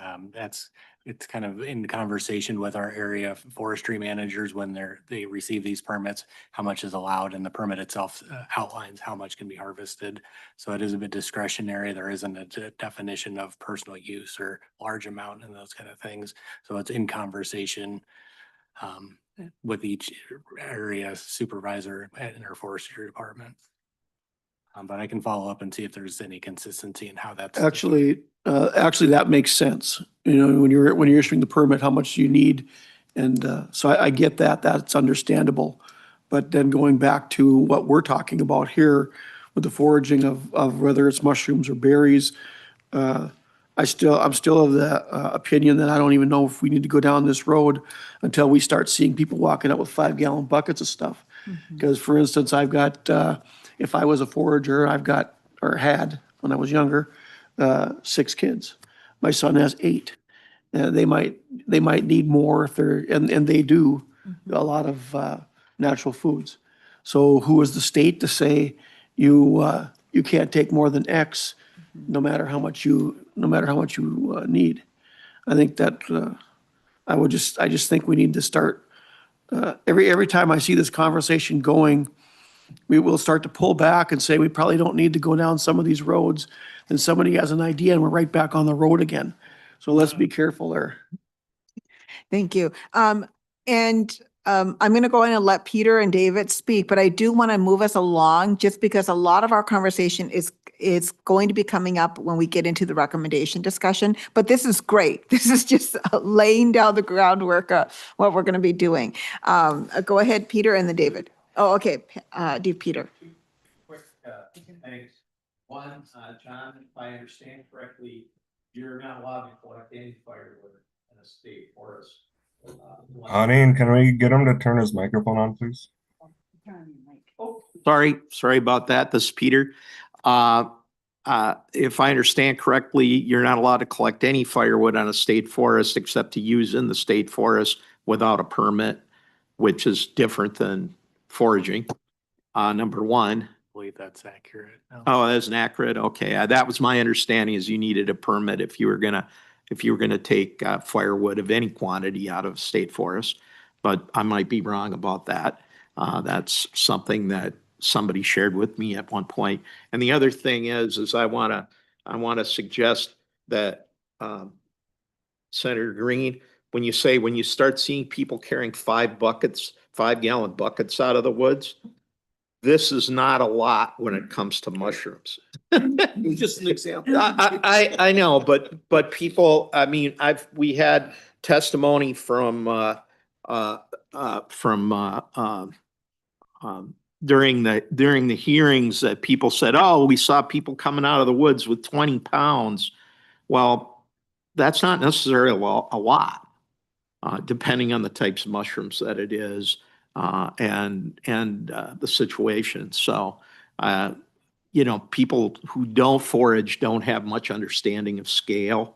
It's kind of in conversation with our area forestry managers when they receive these permits, how much is allowed, and the permit itself outlines how much can be harvested. So it is a bit discretionary. There isn't a definition of personal use or large amount and those kind of things. So it's in conversation with each area supervisor in our forestry department. But I can follow up and see if there's any consistency in how that's. Actually, that makes sense. You know, when you're issuing the permit, how much you need. And so I get that, that's understandable. But then going back to what we're talking about here with the foraging of whether it's mushrooms or berries, I'm still of the opinion that I don't even know if we need to go down this road until we start seeing people walking out with 5-gallon buckets of stuff. Because for instance, I've got, if I was a forager, I've got, or had when I was younger, 6 kids. My son has 8. They might need more if they're, and they do a lot of natural foods. So who is the state to say you can't take more than X, no matter how much you need? I think that I just think we need to start every time I see this conversation going, we will start to pull back and say we probably don't need to go down some of these roads. Then somebody has an idea and we're right back on the road again. So let's be careful there. Thank you. I'm going to go in and let Peter and David speak, but I do want to move us along just because a lot of our conversation is going to be coming up when we get into the recommendation discussion. But this is great. This is just laying down the groundwork of what we're going to be doing. Go ahead, Peter, and then David. Oh, okay. Peter. Quick, thanks. One, John, if I understand correctly, you're not allowed to collect any firewood in a state forest. Anine, can we get him to turn his microphone on, please? Oh, sorry about that. This is Peter. If I understand correctly, you're not allowed to collect any firewood on a state forest except to use in the state forest without a permit, which is different than foraging. Number one. I believe that's accurate. No. Oh, that's inaccurate. Okay, that was my understanding. Is you needed a permit if you were gonna take firewood of any quantity out of state forest. But I might be wrong about that. That's something that somebody shared with me at one point. And the other thing is I want to suggest that Senator Green, when you start seeing people carrying 5-gallon buckets out of the woods, this is not a lot when it comes to mushrooms. Just an example. I know, but people, I mean, we had testimony from during the hearings that people said, oh, we saw people coming out of the woods with 20 pounds. Well, that's not necessarily a lot, depending on the types of mushrooms that it is. And the situation. So, people who don't forage don't have much understanding of scale,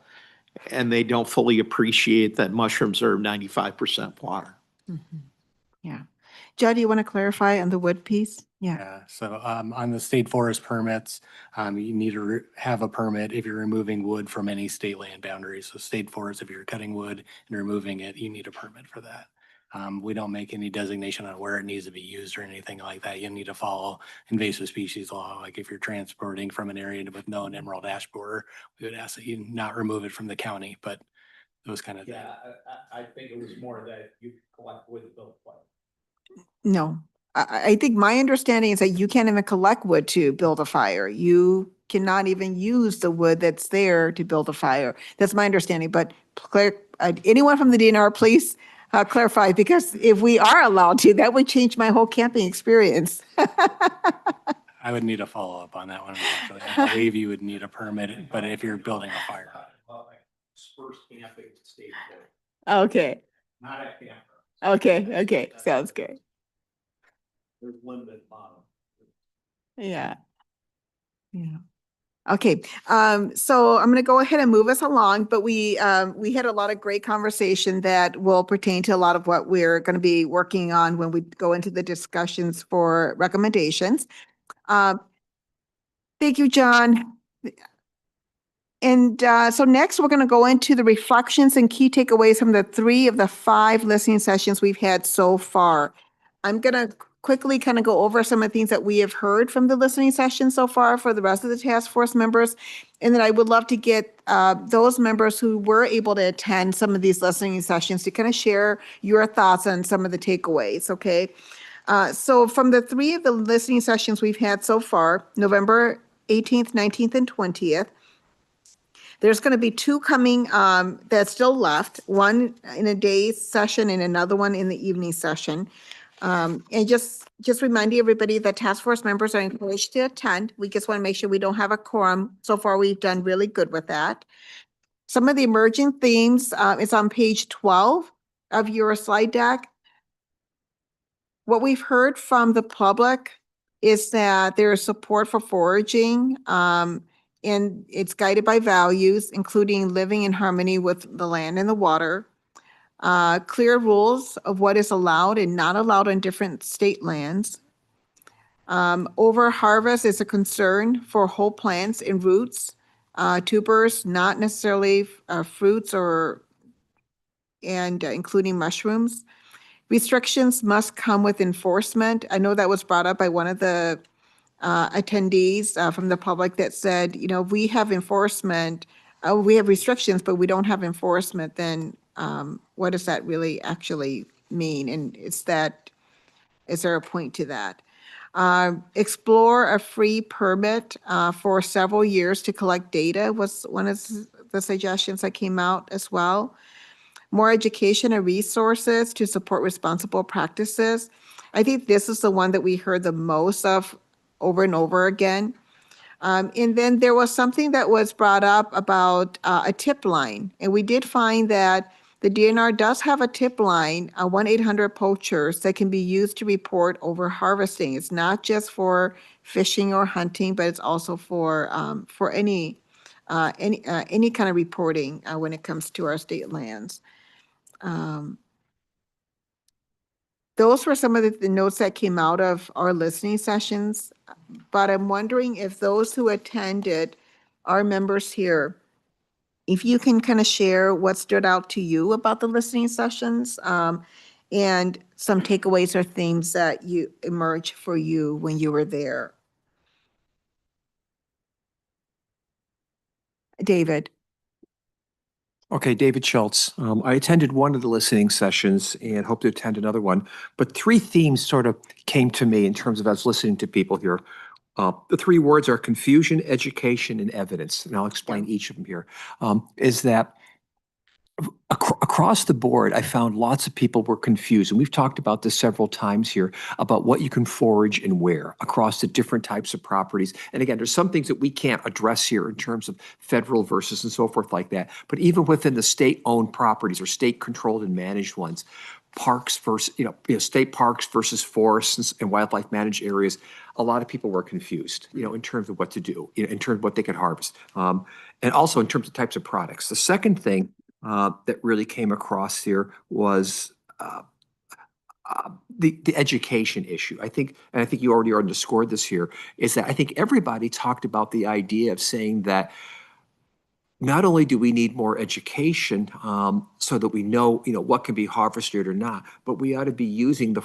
and they don't fully appreciate that mushrooms are 95% water. Mm-hmm. Yeah. Judd, do you want to clarify on the wood piece? Yeah. So on the state forest permits, you need to have a permit if you're removing wood from any state land boundaries. So state forest, if you're cutting wood and removing it, you need a permit for that. We don't make any designation on where it needs to be used or anything like that. You need to follow invasive species law. Like if you're transporting from an area with known emerald ash borer, we would ask that you not remove it from the county, but those kind of things. I think it was more that you collect wood built. No, I think my understanding is that you can't even collect wood to build a fire. You cannot even use the wood that's there to build a fire. That's my understanding, but anyone from the DNR, please clarify, because if we are allowed to, that would change my whole camping experience. I would need a follow-up on that one, unfortunately. I believe you would need a permit, but if you're building a fire. Okay, Not at camp. okay, sounds good. There's limited bottom. Yeah. Yeah. Okay, so I'm gonna go ahead and move us along, but we had a lot of great conversation that will pertain to a lot of what we're gonna be working on when we go into the discussions for recommendations. Thank you, John. And so next, we're going to go into the reflections and key takeaways from the 3 of the 5 listening sessions we've had so far. I'm going to quickly kind of go over some of the things that we have heard from the listening session so far for the rest of the task force members. And then I would love to get those members who were able to attend some of these listening sessions to kind of share your thoughts on some of the takeaways, okay? So from the 3 of the listening sessions we've had so far, November 18th, 19th, and 20th, there's going to be 2 coming that's still left, one in a day session and another one in the evening session. And just reminding everybody that task force members are encouraged to attend. We just want to make sure we don't have a quorum. So far, we've done really good with that. Some of the emerging themes is on page 12 of your slide deck. What we've heard from the public is that there is support for foraging, and it's guided by values, including living in harmony with the land and the water, clear rules of what is allowed and not allowed on different state lands. Over harvest is a concern for whole plants and roots, tubers, not necessarily fruits and including mushrooms. Restrictions must come with enforcement. I know that was brought up by one of the attendees from the public that said, you know, we have enforcement, we have restrictions, but we don't have enforcement, then what does that really actually mean? And is there a point to that? Explore a free permit for several years to collect data was one of the suggestions that came out as well. More education and resources to support responsible practices. I think this is the one that we heard the most of over and over again. And then there was something that was brought up about a tip line. And we did find that the DNR does have a tip line, 1-800-POACHERS, that can be used to report over harvesting. It's not just for fishing or hunting, but it's also for any kind of reporting when it comes to our state lands. Those were some of the notes that came out of our listening sessions, but I'm wondering if those who attended, our members here, if you can kind of share what stood out to you about the listening sessions and some takeaways or themes that you emerged for you when you were there. David. Okay, David Schultz. I attended one of the listening sessions and hope to attend another one, but 3 themes sort of came to me in terms of as listening to people here. The 3 words are confusion, education, and evidence, and I'll explain each of them here. Is that across the board, I found lots of people were confused, and we've talked about this several times here about what you can forage and where across the different types of properties. And again, there's some things that we can't address here in terms of federal versus and so forth like that. But even within the state-owned properties or state-controlled and managed ones, parks versus, state parks versus forests and wildlife managed areas, a lot of people were confused, in terms of what to do, in terms of what they could harvest. And also in terms of types of products. The second thing that really came across here was the education issue. I think you already underscored this here, is that I think everybody talked about the idea of saying that not only do we need more education so that we know, what can be harvested or not, but we ought to be using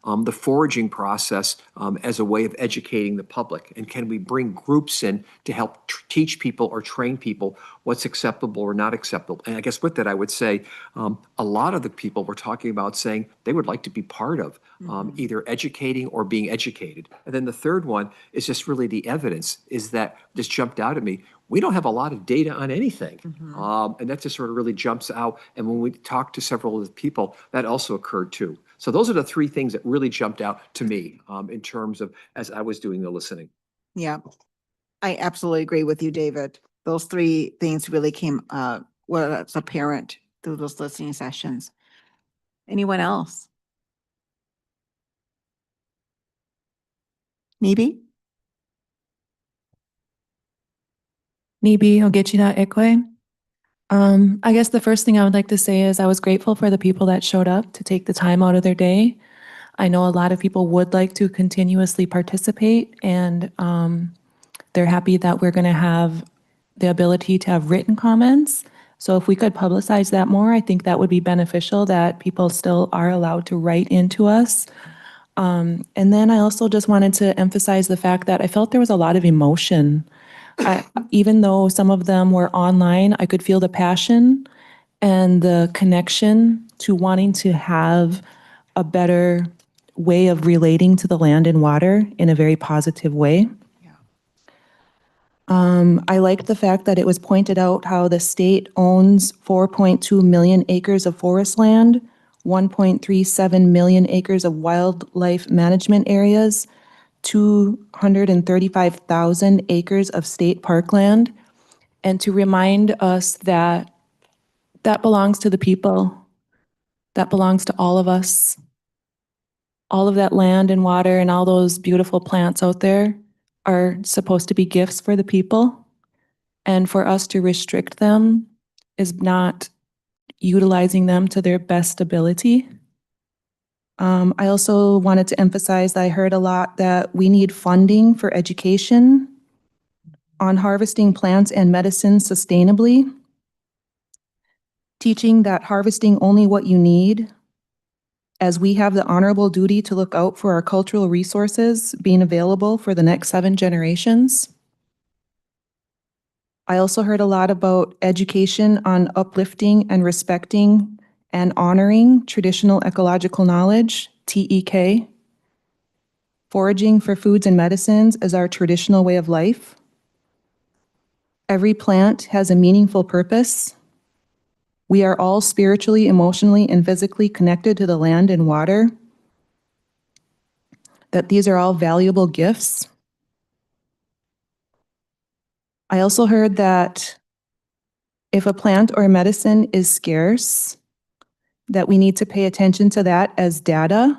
the foraging process as a way of educating the public? And can we bring groups in to help teach people or train people what's acceptable or not acceptable? And I guess with that, I would say a lot of the people were talking about saying they would like to be part of either educating or being educated. And then the third one is just really the evidence is that just jumped out at me. We don't have a lot of data on anything. And that just sort of really jumps out. And when we talked to several of the people, that also occurred too. So those are the three things that really jumped out to me in terms of as I was doing the listening. Yeah, I absolutely agree with you, David. Those three things really came, was apparent through those listening sessions. Anyone else? Maybe? Nibi Ogechida Ekwe. I guess the first thing I would like to say is I was grateful for the people that showed up to take the time out of their day. I know a lot of people would like to continuously participate, and they're happy that we're going to have the ability to have written comments. So if we could publicize that more, I think that would be beneficial, that people still are allowed to write into us. And then I also just wanted to emphasize the fact that I felt there was a lot of emotion. Even though some of them were online, I could feel the passion and the connection to wanting to have a better way of relating to the land and water in a very positive way. I liked the fact that it was pointed out how the state owns 4.2 million acres of forest land, 1.37 million acres of wildlife management areas, 235,000 acres of state parkland, and to remind us that that belongs to the people, that belongs to all of us. All of that land and water and all those beautiful plants out there are supposed to be gifts for the people. And for us to restrict them is not utilizing them to their best ability. I also wanted to emphasize that I heard a lot that we need funding for education on harvesting plants and medicines sustainably, teaching that harvesting only what you need, as we have the honorable duty to look out for our cultural resources being available for the next 7 generations. I also heard a lot about education on uplifting and respecting and honoring traditional ecological knowledge, TEK. Foraging for foods and medicines is our traditional way of life. Every plant has a meaningful purpose. We are all spiritually, emotionally, and physically connected to the land and water, that these are all valuable gifts. I also heard that if a plant or medicine is scarce, that we need to pay attention to that as data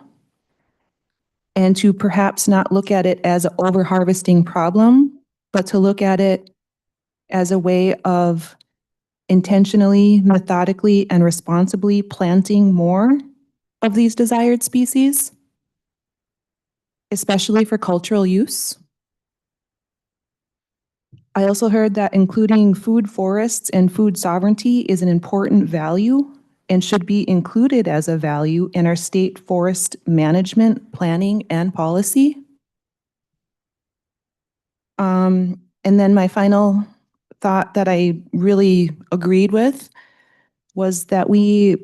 and to perhaps not look at it as an over-harvesting problem, but to look at it as a way of intentionally, methodically, and responsibly planting more of these desired species, especially for cultural use. I also heard that including food forests and food sovereignty is an important value and should be included as a value in our state forest management, planning, and policy. And then my final thought that I really agreed with was that we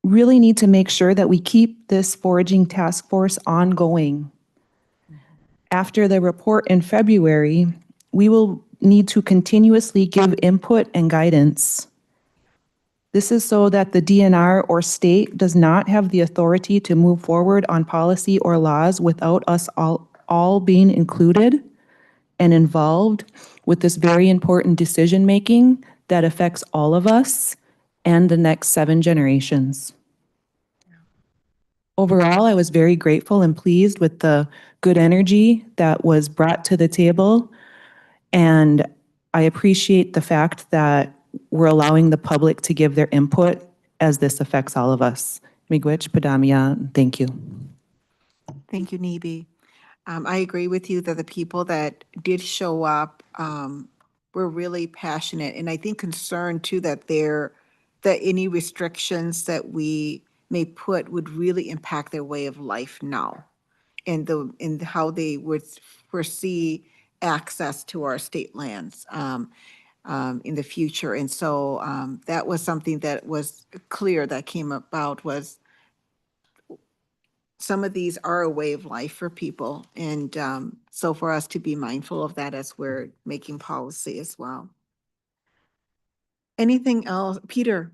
really need to make sure that we keep this foraging task force ongoing. After the report in February, we will need to continuously give input and guidance. This is so that the DNR or state does not have the authority to move forward on policy or laws without us all being included and involved with this very important decision-making that affects all of us and the next 7 generations. Overall, I was very grateful and pleased with the good energy that was brought to the table. And I appreciate the fact that we're allowing the public to give their input as this affects all of us. Miigwech, Padamia, thank you. Thank you, Nibi. I agree with you that the people that did show up were really passionate, and I think concerned too that any restrictions that we may put would really impact their way of life now, and how they would foresee access to our state lands in the future. And so that was something that was clear that came about, was some of these are a way of life for people. And so for us to be mindful of that as we're making policy as well. Anything else? Peter?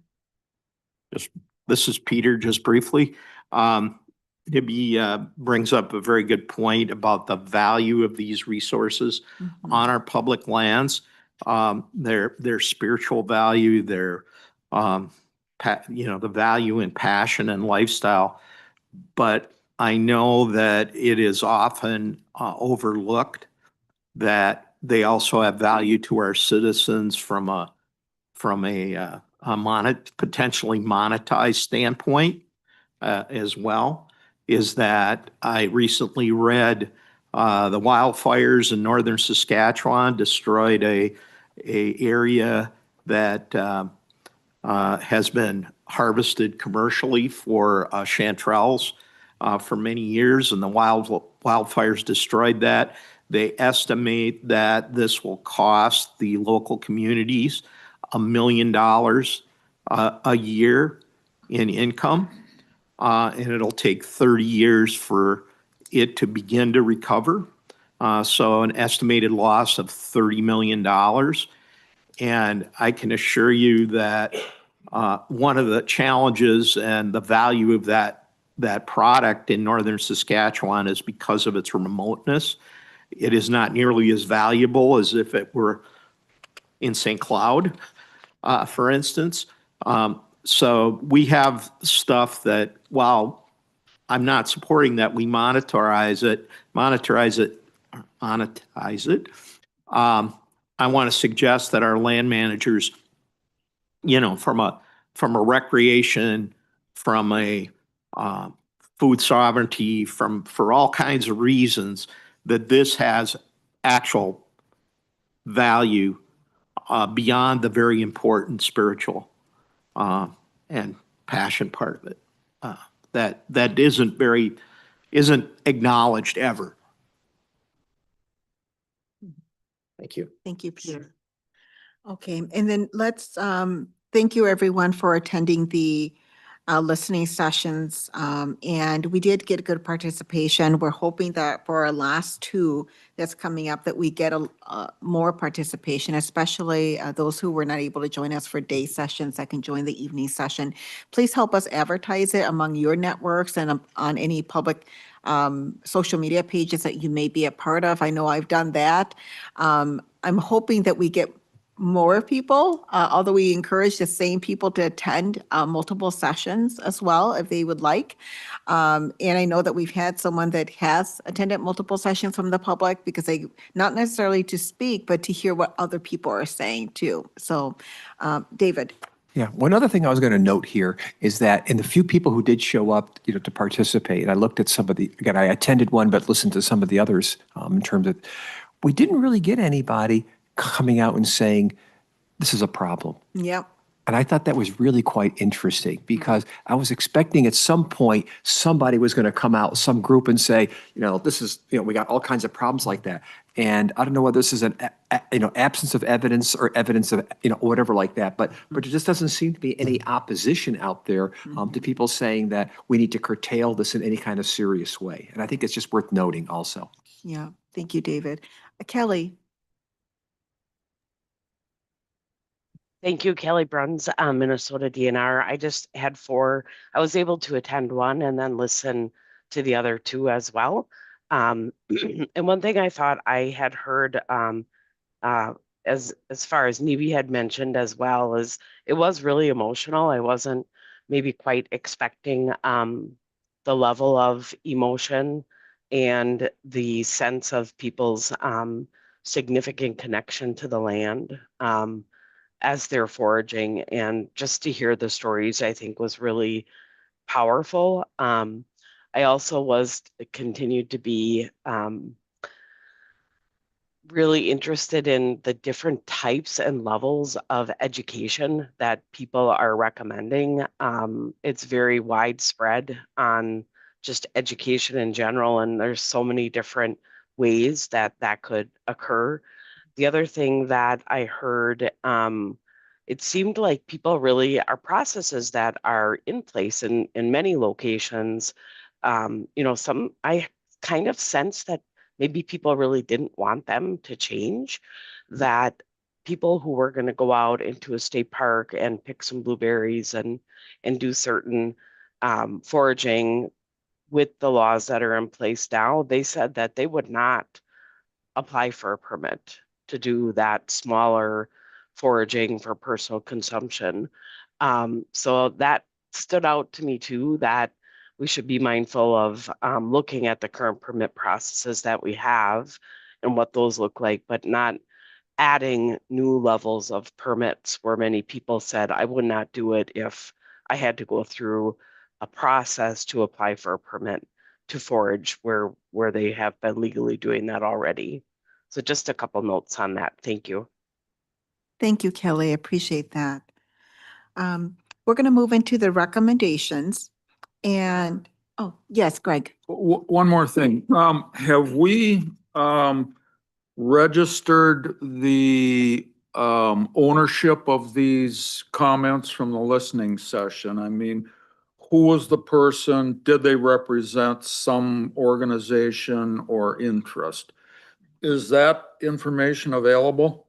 This is Peter, just briefly. Nibby brings up a very good point about the value of these resources on our public lands. Their spiritual value, their the value and passion and lifestyle. But I know that it is often overlooked that they also have value to our citizens from a potentially monetized standpoint as well. Is that I recently read the wildfires in northern Saskatchewan destroyed a area that has been harvested commercially for chanterelles for many years, and the wildfires destroyed that. They estimate that this will cost the local communities $1 million a year in income, and it'll take 30 years for it to begin to recover. So an estimated loss of $30 million. And I can assure you that one of the challenges and the value of that product in northern Saskatchewan is because of its remoteness. It is not nearly as valuable as if it were in St. Cloud, for instance. So we have stuff that, while I'm not supporting that we monetize it. I want to suggest that our land managers, from a recreation, from a food sovereignty, for all kinds of reasons, that this has actual value beyond the very important spiritual and passion part of it that isn't acknowledged ever. Thank you. Thank you, Peter. Okay, and then let's thank you everyone for attending the listening sessions. And we did get good participation. We're hoping that for our last two that's coming up, that we get more participation, especially those who were not able to join us for day sessions that can join the evening session. Please help us advertise it among your networks and on any public social media pages that you may be a part of. I know I've done that. I'm hoping that we get more people, although we encourage the same people to attend multiple sessions as well if they would like. And I know that we've had someone that has attended multiple sessions from the public, because they, not necessarily to speak, but to hear what other people are saying too. So David. Yeah, one other thing I was going to note here is that in the few people who did show up, to participate, and I looked at some of the, again, I attended one, but listened to some of the others in terms of, we didn't really get anybody coming out and saying, this is a problem. Yep. And I thought that was really quite interesting, because I was expecting at some point somebody was going to come out, some group, and say, this is, we got all kinds of problems like that. And I don't know whether this is an, absence of evidence or evidence of, whatever like that. But there just doesn't seem to be any opposition out there to people saying that we need to curtail this in any kind of serious way. And I think it's just worth noting also. Yeah. Thank you, David. Kelly. Thank you, Kelly Bruns, Minnesota DNR. I just had 4. I was able to attend one and then listen to the other 2 as well. And one thing I thought I had heard, as far as Nivi had mentioned as well, is it was really emotional. I wasn't maybe quite expecting the level of emotion and the sense of people's significant connection to the land. As they're foraging, and just to hear the stories, I think was really powerful. I also continued to be really interested in the different types and levels of education that people are recommending. It's very widespread on just education in general, and there's so many different ways that that could occur. The other thing that I heard, it seemed like people really are processes that are in place in many locations. Some I kind of sense that maybe people really didn't want them to change, that people who were going to go out into a state park and pick some blueberries and do certain foraging with the laws that are in place now, they said that they would not apply for a permit to do that smaller foraging for personal consumption. So that stood out to me too, that we should be mindful of looking at the current permit processes that we have and what those look like, but not adding new levels of permits where many people said, I would not do it if I had to go through a process to apply for a permit to forage where they have been legally doing that already. So just a couple notes on that. Thank you. Thank you, Kelly. I appreciate that. We're going to move into the recommendations. And, oh, yes, Greg. One more thing. Have we registered the ownership of these comments from the listening session? I mean, who was the person? Did they represent some organization or interest? Is that information available?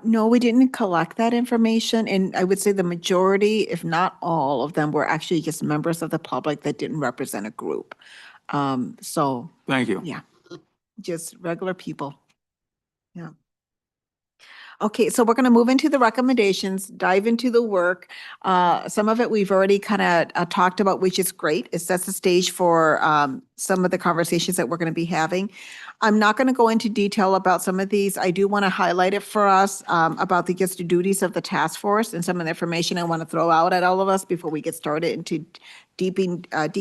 No, we didn't collect that information. And I would say the majority, if not all of them, were actually just members of the public that didn't represent a group. So, Thank you. yeah, just regular people. Yeah. Okay, so we're going to move into the recommendations, dive into the work. Some of it we've already kind of talked about, which is great. It sets the stage for some of the conversations that we're going to be having. I'm not going to go into detail about some of these. I do want to highlight it for us about the just duties of the task force and some of the information I want to throw out at all of us before we get started into deep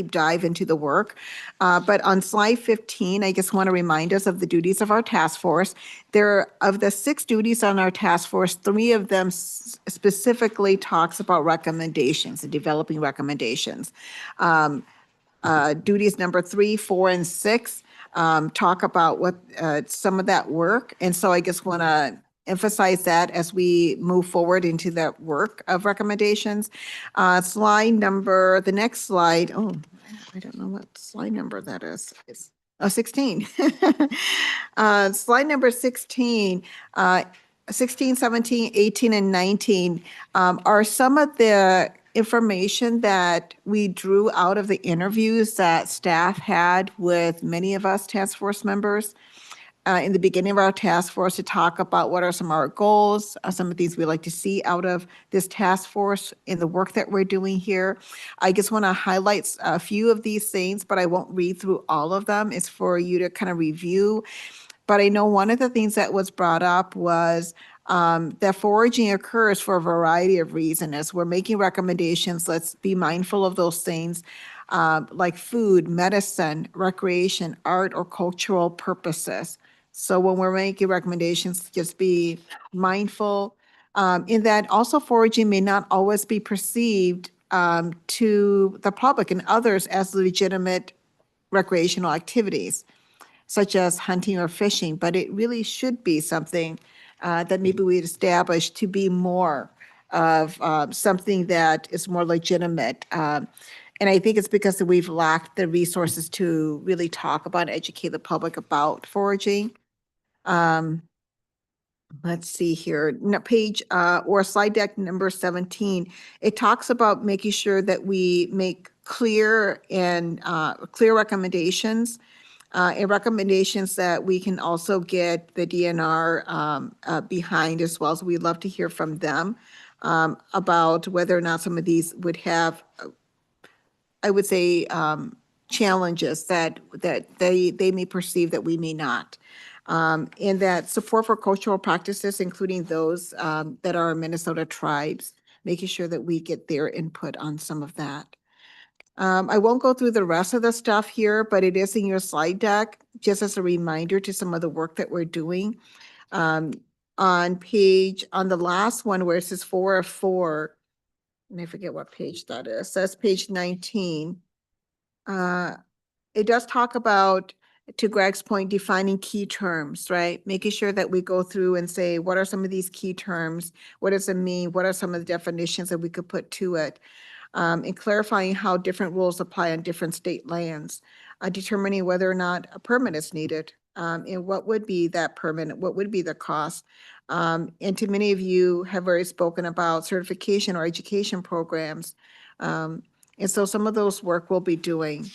dive into the work. But on slide 15, I just want to remind us of the duties of our task force. Of the 6 duties on our task force, 3 of them specifically talks about recommendations and developing recommendations. Duties number 3, 4, and 6 talk about what some of that work. And so I just want to emphasize that as we move forward into that work of recommendations. The next slide, oh, I don't know what slide number that is. It's 16. Slide number 16, 16, 17, 18, and 19 are some of the information that we drew out of the interviews that staff had with many of us task force members in the beginning of our task force to talk about what are some of our goals, some of things we like to see out of this task force in the work that we're doing here. I just want to highlight a few of these things, but I won't read through all of them. It's for you to kind of review. But I know one of the things that was brought up was that foraging occurs for a variety of reasons. As we're making recommendations, let's be mindful of those things like food, medicine, recreation, art, or cultural purposes. So when we're making recommendations, just be mindful in that also foraging may not always be perceived to the public and others as legitimate recreational activities, such as hunting or fishing, but it really should be something that maybe we'd establish to be more of something that is more legitimate. And I think it's because we've lacked the resources to really talk about, educate the public about foraging. Let's see here, page or slide deck number 17, it talks about making sure that we make clear recommendations and recommendations that we can also get the DNR behind as well. So we'd love to hear from them about whether or not some of these would have, I would say, challenges that they may perceive that we may not. And that support for cultural practices, including those that are Minnesota tribes, making sure that we get their input on some of that. I won't go through the rest of the stuff here, but it is in your slide deck, just as a reminder to some of the work that we're doing. On the last one where it says 4 of 4, and I forget what page that is, that's page 19. It does talk about, to Greg's point, defining key terms, right? Making sure that we go through and say, what are some of these key terms? What does it mean? What are some of the definitions that we could put to it? And clarifying how different rules apply on different state lands, determining whether or not a permit is needed, and what would be that permit, what would be the cost. And to many of you have already spoken about certification or education programs. And so some of those work we'll be doing.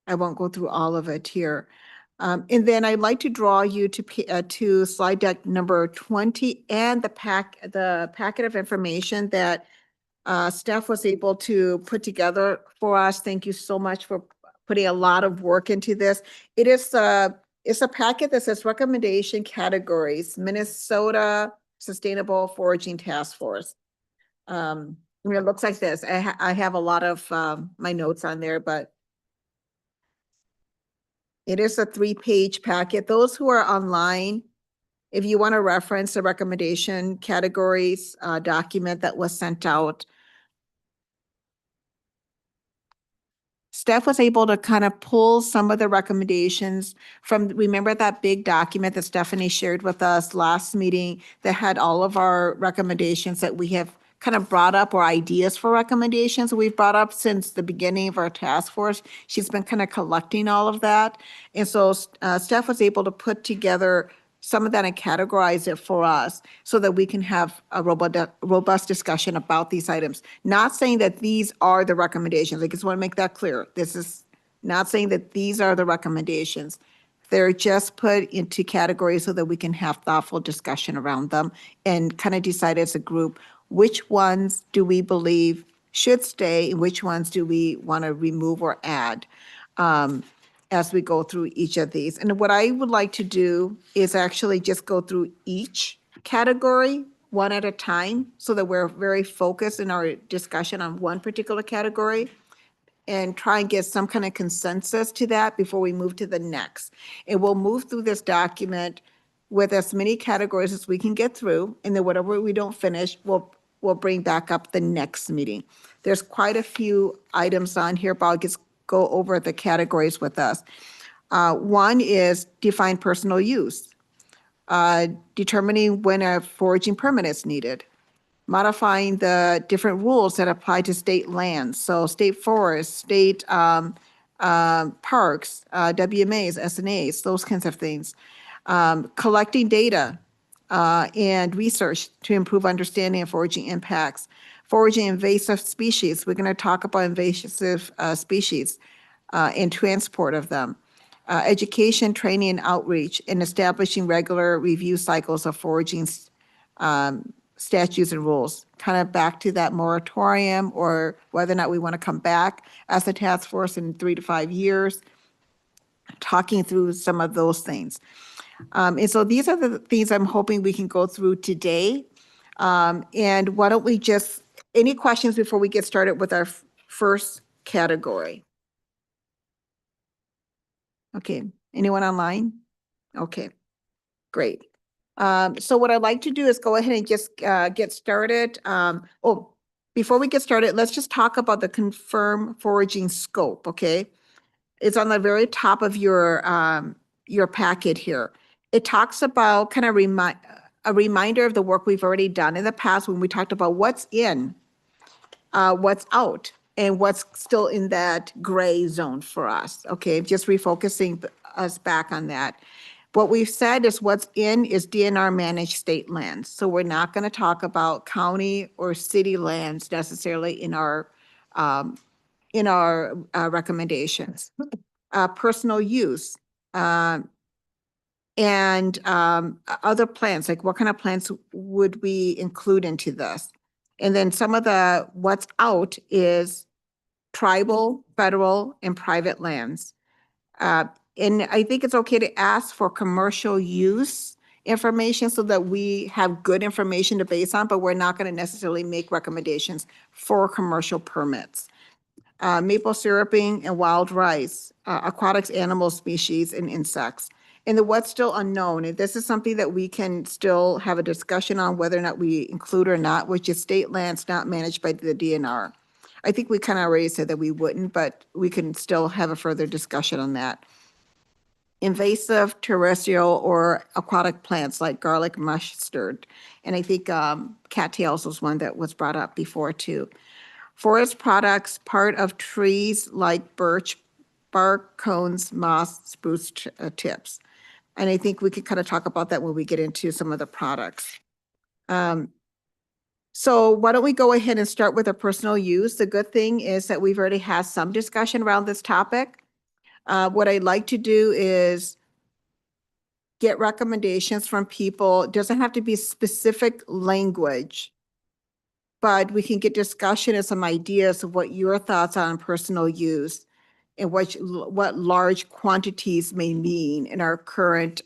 I won't go through all of it here. And then I'd like to draw you to slide deck number 20 and the packet of information that staff was able to put together for us. Thank you so much for putting a lot of work into this. It's a packet that says recommendation categories, Minnesota Sustainable Foraging Task Force. It looks like this. I have a lot of my notes on there, but it is a 3-page packet. Those who are online, if you want to reference the recommendation categories document that was sent out, Steph was able to kind of pull some of the recommendations from, remember that big document that Stephanie shared with us last meeting that had all of our recommendations that we have kind of brought up, or ideas for recommendations we've brought up since the beginning of our task force. She's been kind of collecting all of that. And so Steph was able to put together some of that and categorize it for us so that we can have a robust discussion about these items. Not saying that these are the recommendations. I just want to make that clear. This is not saying that these are the recommendations. They're just put into categories so that we can have thoughtful discussion around them and kind of decide as a group which ones do we believe should stay and which ones do we want to remove or add. As we go through each of these. And what I would like to do is actually just go through each category one at a time so that we're very focused in our discussion on one particular category and try and get some kind of consensus to that before we move to the next. And we'll move through this document with as many categories as we can get through, and then whatever we don't finish, we'll bring back up the next meeting. There's quite a few items on here, but I'll just go over the categories with us. One is define personal use, determining when a foraging permit is needed, modifying the different rules that apply to state lands, so state forests, state parks, WMAs, SNAs, those kinds of things. Collecting data and research to improve understanding of foraging impacts. Foraging invasive species. We're going to talk about invasive species and transport of them. Education, training, and outreach, and establishing regular review cycles of foraging statutes and rules. Kind of back to that moratorium, or whether or not we want to come back as a task force in 3 to 5 years, talking through some of those things. And so these are the things I'm hoping we can go through today. And why don't we just, any questions before we get started with our first category? Okay, anyone online? Okay, great. So what I'd like to do is go ahead and just get started. Before we get started, let's just talk about the confirm foraging scope, okay? It's on the very top of your packet here. It talks about kind of a reminder of the work we've already done in the past when we talked about what's in, what's out, and what's still in that gray zone for us. Okay, just refocusing us back on that. What we've said is what's in is DNR managed state lands. So we're not going to talk about county or city lands necessarily in our recommendations. Personal use and other plants, like what kind of plants would we include into this? And then some of the what's out is tribal, federal, and private lands. And I think it's okay to ask for commercial use information so that we have good information to base on, but we're not going to necessarily make recommendations for commercial permits. Maple syruping and wild rice, aquatic animal species and insects. And the what's still unknown, and this is something that we can still have a discussion on whether or not we include or not, which is state lands not managed by the DNR. I think we kind of already said that we wouldn't, but we can still have a further discussion on that. Invasive terrestrial or aquatic plants like garlic mustard. And I think cattails was one that was brought up before too. Forest products, part of trees like birch, bark, cones, moss, spruce tips. And I think we could kind of talk about that when we get into some of the products. So why don't we go ahead and start with our personal use? The good thing is that we've already had some discussion around this topic. What I'd like to do is get recommendations from people. It doesn't have to be specific language, but we can get discussion and some ideas of what your thoughts are on personal use and what large quantities may mean in our current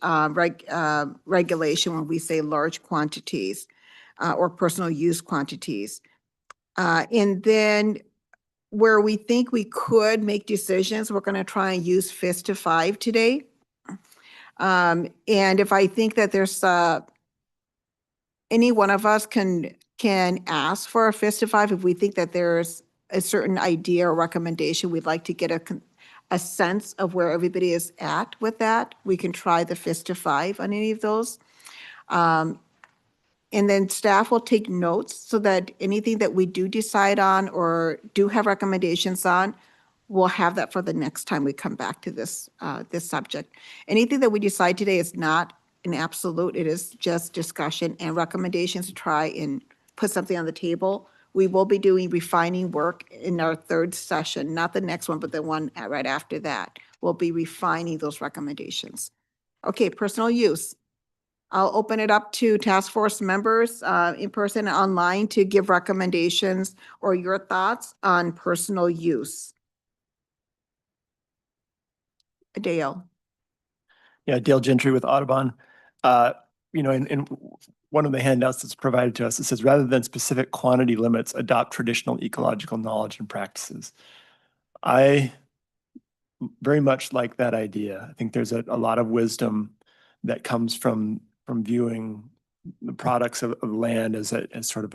regulation when we say large quantities or personal use quantities. And then where we think we could make decisions, we're going to try and use FIST to 5 today. And if I think that there's any one of us can ask for a FIST to 5 if we think that there's a certain idea or recommendation, we'd like to get a sense of where everybody is at with that. We can try the FIST to 5 on any of those. And then staff will take notes so that anything that we do decide on or do have recommendations on, we'll have that for the next time we come back to this subject. Anything that we decide today is not an absolute. It is just discussion and recommendations to try and put something on the table. We will be doing refining work in our 3rd session, not the next one, but the one right after that. We'll be refining those recommendations. Okay, personal use. I'll open it up to task force members in person and online to give recommendations or your thoughts on personal use. Dale. Yeah, Dale Gentry with Audubon. In one of the handouts that's provided to us, it says, rather than specific quantity limits, adopt traditional ecological knowledge and practices. I very much like that idea. I think there's a lot of wisdom that comes from viewing the products of land as sort of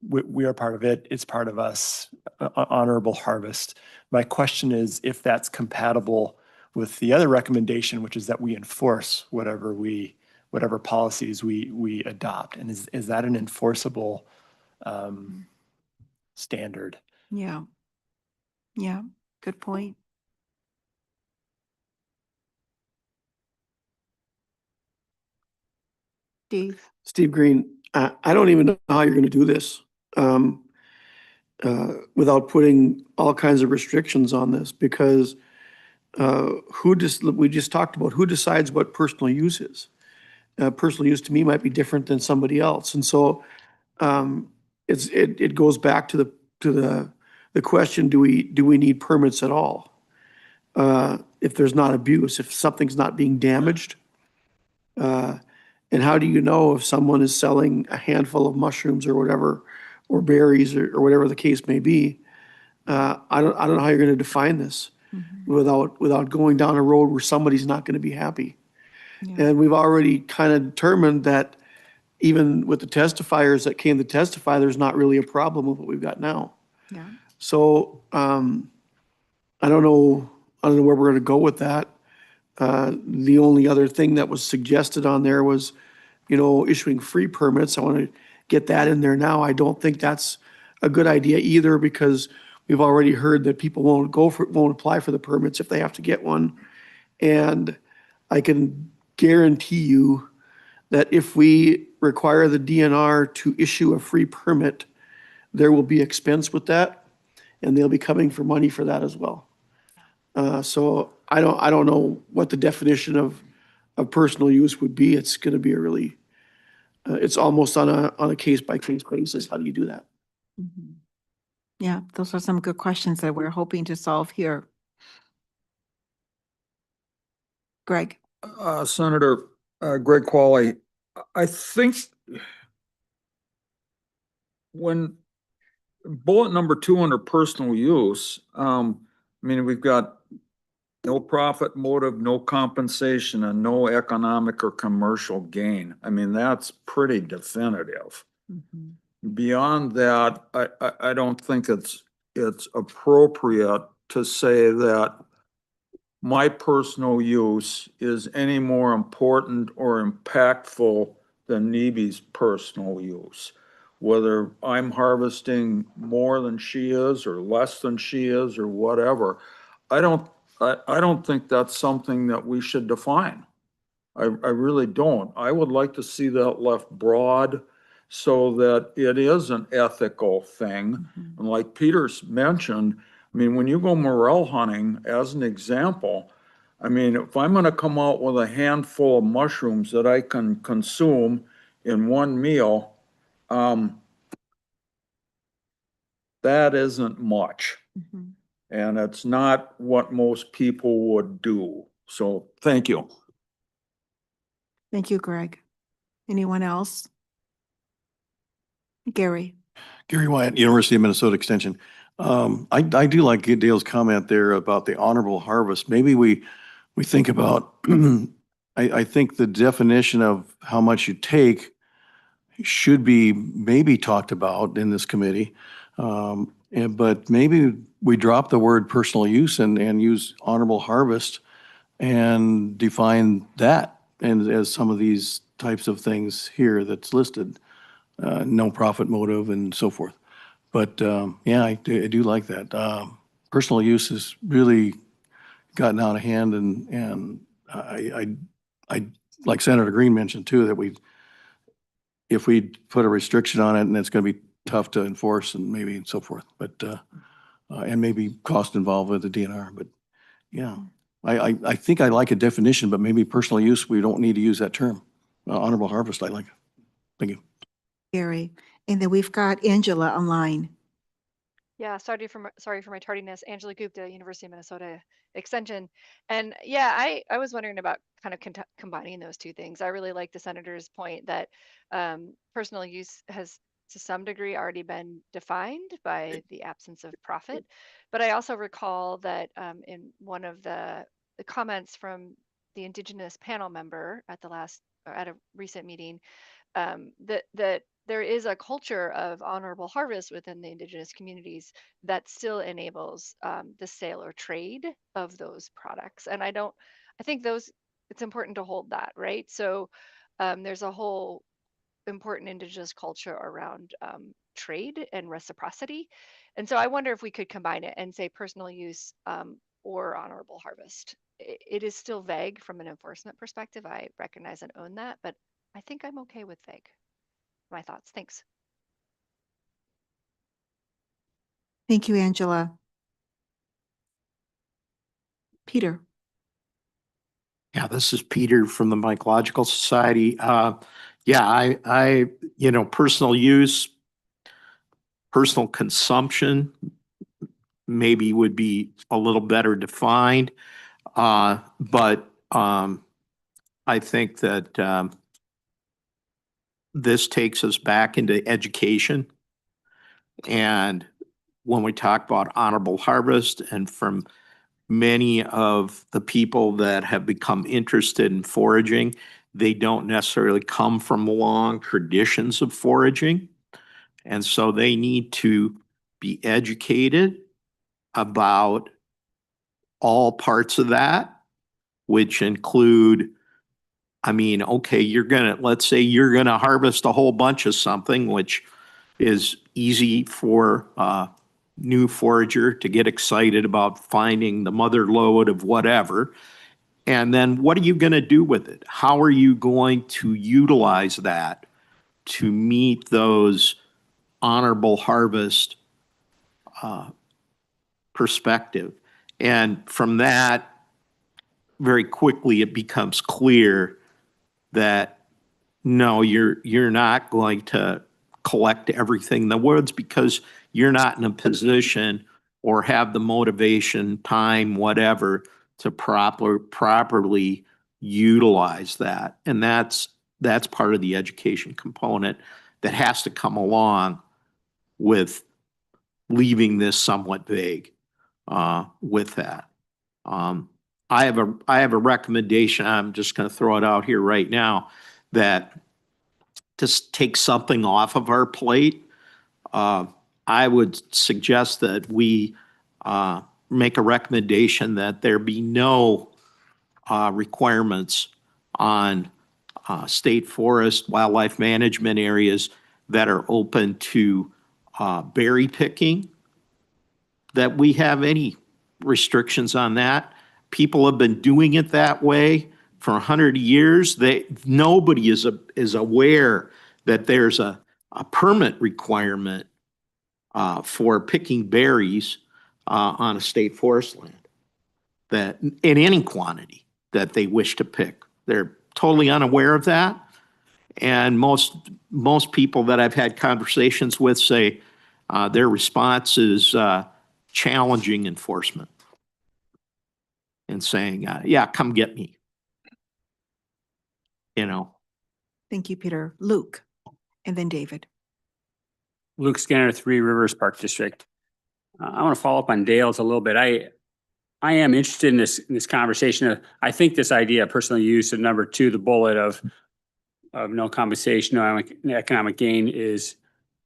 we are part of it, it's part of us, honorable harvest. My question is if that's compatible with the other recommendation, which is that we enforce whatever policies we adopt. And is that an enforceable standard? Yeah. Yeah, good point. Steve Green, I don't even know how you're going to do this without putting all kinds of restrictions on this, because we just talked about who decides what personal use is. Personal use to me might be different than somebody else, and so it goes back to the question: do we need permits at all? If there's not abuse, if something's not being damaged. And how do you know if someone is selling a handful of mushrooms or whatever, or berries or whatever the case may be? I don't know how you're going to define this without going down a road where somebody's not going to be happy. Yeah. And we've already kind of determined that even with the testifiers that came to testify, there's not really a problem with what we've got now. Yeah. So I don't know where we're going to go with that. The only other thing that was suggested on there was, issuing free permits. I want to get that in there now. I don't think that's a good idea either, because we've already heard that people won't apply for the permits if they have to get one. And I can guarantee you that if we require the DNR to issue a free permit, there will be expense with that, and they'll be coming for money for that as well. So I don't know what the definition of personal use would be. It's going to be it's almost on a case by case basis. How do you do that? Mm-hmm. Yeah, those are some good questions that we're hoping to solve here. Greg. Senator Greg Qualley, I think when bullet number 2 under personal use, we've got No profit motive, no compensation, and no economic or commercial gain. I mean, that's pretty definitive. Beyond that, I don't think it's appropriate to say that my personal use is any more important or impactful than Neeby's personal use. Whether I'm harvesting more than she is or less than she is or whatever, I don't think that's something that we should define. I really don't. I would like to see that left broad so that it is an ethical thing. And like Peter's mentioned, I mean, when you go morel hunting, as an example, I mean, if I'm gonna come out with a handful of mushrooms that I can consume in one meal, that isn't much. And it's not what most people would do. So thank you. Thank you, Greg. Anyone else? Gary? Gary Wyatt, University of Minnesota Extension. I do like Dale's comment there about the honorable harvest. Maybe we think about, I think the definition of how much you take should be maybe talked about in this committee. But maybe we drop the word personal use and use honorable harvest and define that, and as some of these types of things here that's listed, no profit motive and so forth. But yeah, I do like that. Personal use has really gotten out of hand, and I like Senator Green mentioned too, that if we put a restriction on it, and it's going to be tough to enforce and maybe so forth, but and maybe cost involved with the DNR. But yeah, I think I like a definition, but maybe personal use, we don't need to use that term. Honorable harvest, I like it. Thank you. Gary. And then we've got Angela online. Yeah, sorry for my tardiness. Angela Gupta, University of Minnesota Extension. And yeah, I was wondering about kind of combining those two things. I really like the senator's point that personal use has to some degree already been defined by the absence of profit. But I also recall that in one of the comments from the Indigenous panel member at at a recent meeting, that there is a culture of honorable harvest within the Indigenous communities that still enables the sale or trade of those products. And I think it's important to hold that, right? So there's a whole important Indigenous culture around trade and reciprocity. And so I wonder if we could combine it and say personal use or honorable harvest. It is still vague from an enforcement perspective. I recognize and own that, but I think I'm okay with vague. My thoughts. Thanks. Thank you, Angela. Peter? Yeah, this is Peter from the Mycological Society. Yeah, I, personal use, personal consumption maybe would be a little better defined. But I think that this takes us back into education. And when we talk about honorable harvest, and from many of the people that have become interested in foraging, they don't necessarily come from long traditions of foraging. And so they need to be educated about all parts of that, which include, okay, let's say you're gonna harvest a whole bunch of something, which is easy for a new forager to get excited about finding the mother lode of whatever. And then what are you gonna do with it? How are you going to utilize that to meet those honorable harvest perspective? And from that, very quickly, it becomes clear that no, you're not going to collect everything in the woods because you're not in a position or have the motivation, time, whatever, to properly utilize that. And that's part of the education component that has to come along with leaving this somewhat vague with that. I have a recommendation. I'm just going to throw it out here right now that to take something off of our plate, I would suggest that we make a recommendation that there be no requirements on state forest, wildlife management areas that are open to berry picking, that we have any restrictions on that. People have been doing it that way for 100 years. Nobody is aware that there's a permit requirement for picking berries on a state forest land, that in any quantity that they wish to pick. They're totally unaware of that. And most people that I've had conversations with say their response is challenging enforcement and saying, yeah, come get me. You know. Thank you, Peter. Luke, and then David. Luke Skinner, Three Rivers Park District. I want to follow up on Dale's a little bit. I am interested in this conversation. I think this idea of personal use of number 2, the bullet of no compensation, no economic gain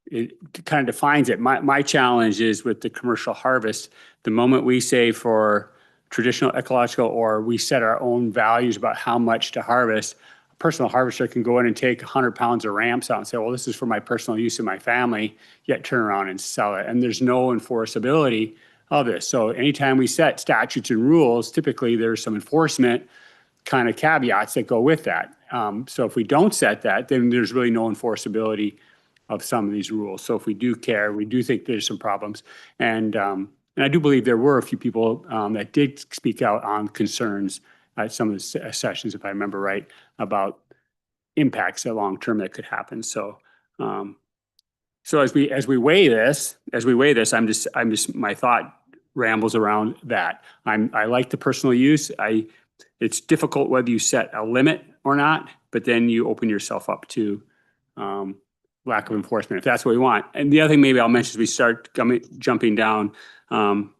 it kind of defines it. My challenge is with the commercial harvest, the moment we say for traditional ecological or we set our own values about how much to harvest, a personal harvester can go in and take 100 pounds of ramps out and say, well, this is for my personal use in my family, yet turn around and sell it. And there's no enforceability of this. So anytime we set statutes and rules, typically there's some enforcement kind of caveats that go with that. So if we don't set that, then there's really no enforceability of some of these rules. So if we do care, we do think there's some problems. And I do believe there were a few people that did speak out on concerns at some of the sessions, if I remember right, about impacts that long term that could happen. So as we weigh this, I'm just my thought rambles around that. I like the personal use. It's difficult whether you set a limit or not, but then you open yourself up to lack of enforcement, if that's what we want. And the other thing maybe I'll mention as we start jumping down, I'm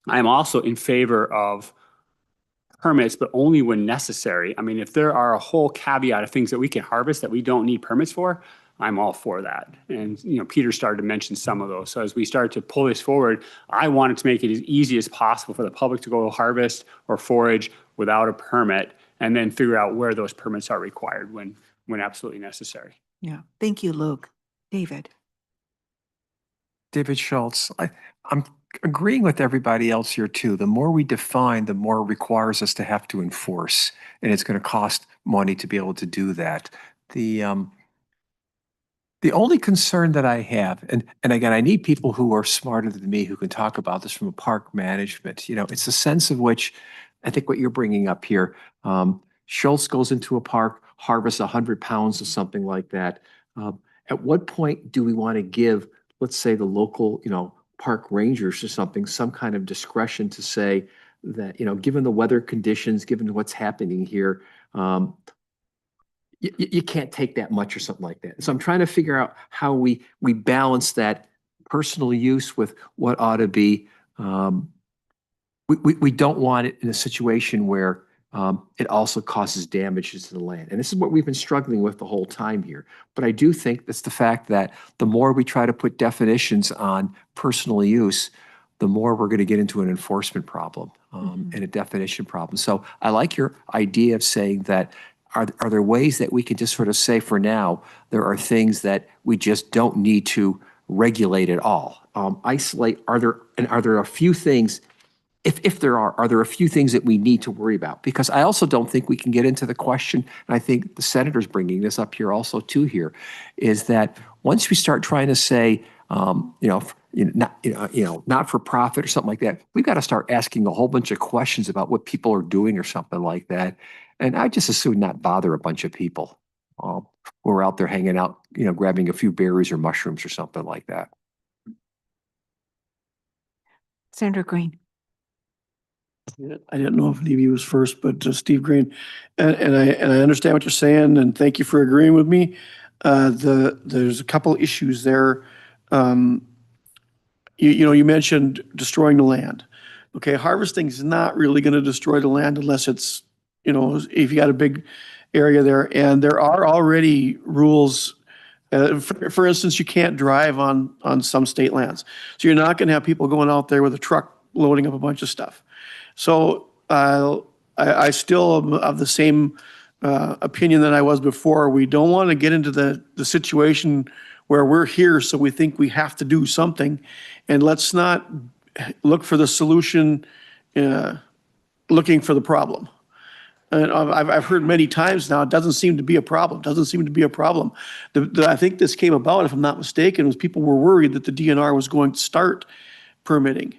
also in favor of permits, but only when necessary. I mean, if there are a whole caveat of things that we can harvest that we don't need permits for, I'm all for that. And, Peter started to mention some of those. So as we start to pull this forward, I wanted to make it as easy as possible for the public to go harvest or forage without a permit, and then figure out where those permits are required when absolutely necessary. Yeah. Thank you, Luke. David. David Schultz, I'm agreeing with everybody else here too. The more we define, the more it requires us to have to enforce, and it's going to cost money to be able to do that. The only concern that I have, and again, I need people who are smarter than me who can talk about this from a park management. It's a sense of which I think what you're bringing up here. Schultz goes into a park, harvests 100 pounds of something like that. At what point do we want to give, let's say, the local, park rangers or something, some kind of discretion to say that, given the weather conditions, given what's happening here, you can't take that much or something like that. So I'm trying to figure out how we balance that personal use with what ought to be. We don't want it in a situation where it also causes damages to the land. And this is what we've been struggling with the whole time here. But I do think that's the fact that the more we try to put definitions on personal use, the more we're going to get into an enforcement problem and a definition problem. So I like your idea of saying that are there ways that we can just sort of say for now, there are things that we just don't need to regulate at all? Isolate, are there a few things, if there are there a few things that we need to worry about? Because I also don't think we can get into the question, and I think the senator's bringing this up here also too here, is that once we start trying to say, not for profit or something like that, we've got to start asking a whole bunch of questions about what people are doing or something like that. And I just assume not bother a bunch of people who are out there hanging out, grabbing a few berries or mushrooms or something like that. Senator Green. I didn't know if any of you was first, but Steve Green, and I understand what you're saying, and thank you for agreeing with me. There's a couple issues there. You mentioned destroying the land. Okay, harvesting is not really going to destroy the land unless it's, if you got a big area there. And there are already rules. For instance, you can't drive on some state lands. So you're not going to have people going out there with a truck loading up a bunch of stuff. So I still am of the same opinion that I was before. We don't want to get into the situation where we're here, so we think we have to do something. And let's not look for the solution, looking for the problem. And I've heard many times now, it doesn't seem to be a problem, doesn't seem to be a problem. I think this came about, if I'm not mistaken, was people were worried that the DNR was going to start permitting.